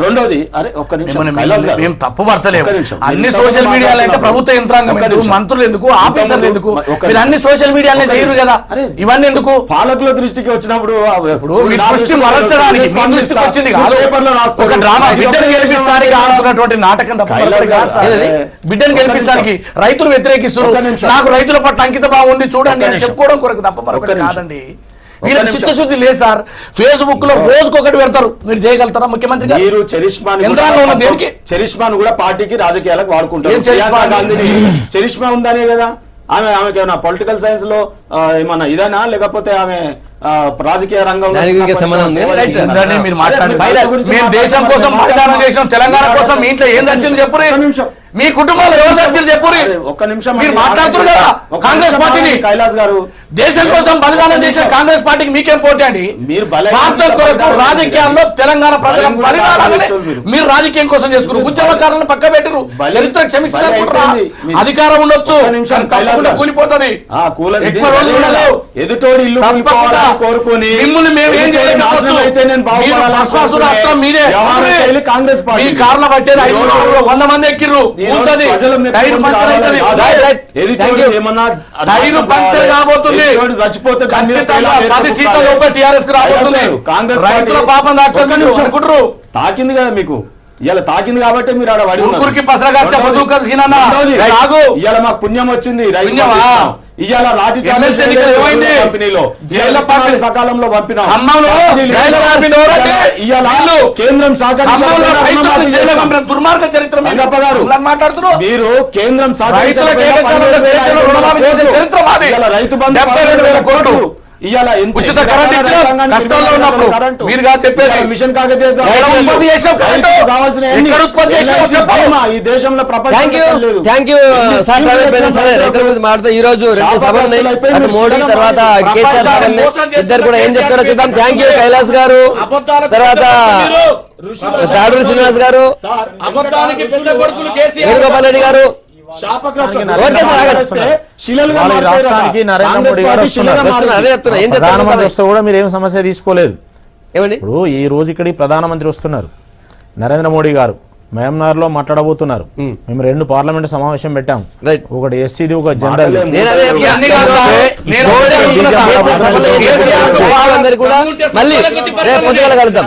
రెండోది, అరే ఒక్క నిమిషం, తప్పు పడతలేము. అన్ని సోషల్ మీడియాలో అయితే ప్రభుత్వ యంత్రాంగం ఎందుకు, మంత్రులు ఎందుకు, ఆఫీసర్లు ఎందుకు, మీరు అన్ని సోషల్ మీడియాలో చేయరు కదా, ఇవన్నీ ఎందుకు? పాలకుల దృష్టికి వచ్చినప్పుడు దృష్టి మరల్చడానికి మీ దృష్టికి వచ్చింది కాదు, ఒక డ్రామా బిడ్డను గెలిపిస్తానికి ఆడుతున్నటువంటి నాటకం తప్ప బిడ్డను గెలిపిస్తానికి రైతులు వ్యతిరేకిస్తున్నారు, నాకు రైతుల పట్ల అంకిత బాగుంది చూడండి అని చెప్పుకోవడం కొరకు తప్ప మరొకటి కాదండి. వీళ్ళ చిత్తశుద్ధి లేదు సార్. ఫేస్బుక్ లో రోజుకొకటి పెడతారు, మీరు చేయగలుగుతారా ముఖ్యమంత్రి గారు? మీరు చరిష్మాను కూడా పార్టీకి రాజకీయాలకు వాడుకుంటారు. చరిష్మా ఉందనే కదా ఆమెకి ఏమైనా పొలిటికల్ సైన్స్ లో ఏమన్నా ఇదనా, లేకపోతే ఆమె రాజకీయ రంగంలో మీరు మాట్లాడండి. మేము దేశం కోసం బలిదానం చేసినాం, తెలంగాణ కోసం మీ ఇంట్లో ఏం నచ్చింది చెప్పు, మీ కుటుంబాలు ఎవరు నచ్చింది చెప్పు. ఒక్క నిమిషం, మీరు మాట్లాడుతున్నారు కదా కాంగ్రెస్ పార్టీని, కైలాస్ గారు దేశం కోసం బలిదానం చేసిన కాంగ్రెస్ పార్టీకి మీకేం పోటీ అండి? స్వార్థం కొరకు రాజకీయాల్లో తెలంగాణ ప్రజల బలిదానాన్ని మీరు రాజకీయం కోసం చేసుకున్నారు. ఉద్యమకారులను పక్క పెట్టరు, చరిత్ర క్షమిస్తున్నారు. అధికారం ఉండొచ్చు, తప్పకుండా కూలిపోతుంది. ఎక్కువ రోజులు ఉండదు. ఎదుటోడి ఇల్లు కోరుకొని మిమ్మల్ని మేము ఏం చేయలేకపోవచ్చు. మీదే కాంగ్రెస్ పార్టీ మీ కార్ల పట్టే 100 మంది ఎక్కిర్రు, టైర్ పంక్చర్ అవుతుంది, టైర్ పంక్చర్ కాబోతుంది, చచ్చిపోతే 10 సీట్ల లోపల టీఆర్ఎస్ కు రాబోతుంది. రైతుల పాపం అనుకుంటారు. తాకింది కదా మీకు, ఇలా తాకింది కాబట్టి మీరు ఆడ వాడి ఇవాళ మాకు పుణ్యం వచ్చింది, ఇవాళ లాఠీ కంపెనీలో సకాలంలో పంపినాం. కేంద్రం దుర్మార్గ చరిత్ర మాట్లాడుతున్నారు. మీరు కేంద్రం రైతు బంధు ఉచిత కరెంట్ ఇచ్చిన కష్టాల్లో ఉన్నప్పుడు మీరు చెప్పేది మిషన్ ఈ దేశంలో మాట్లాడుతూ ఈ రోజు 2 సభలు మోడీ తర్వాత కేసీఆర్ ఇద్దరు కూడా ఏం చెప్తారో చూద్దాం. థ్యాంక్ యూ కైలాస్ గారు, తర్వాత తాడూరి శ్రీనివాస్ గారు, వేణుగోపాల్ రెడ్డి గారు. ప్రధానమంత్రి వస్తే కూడా మీరు ఏం సమస్య తీసుకోలేదు. ఇప్పుడు ఈ రోజు ఇక్కడికి ప్రధానమంత్రి వస్తున్నారు, నరేంద్ర మోడీ గారు మయన్మార్ లో మాట్లాడబోతున్నారు. మేము 2 పార్లమెంట్ సమావేశం పెట్టాం, ఒకటి ఎస్సీడీ, ఒక జనరల్. మళ్ళీ రేపు పొద్దుగాల కలుద్దాం.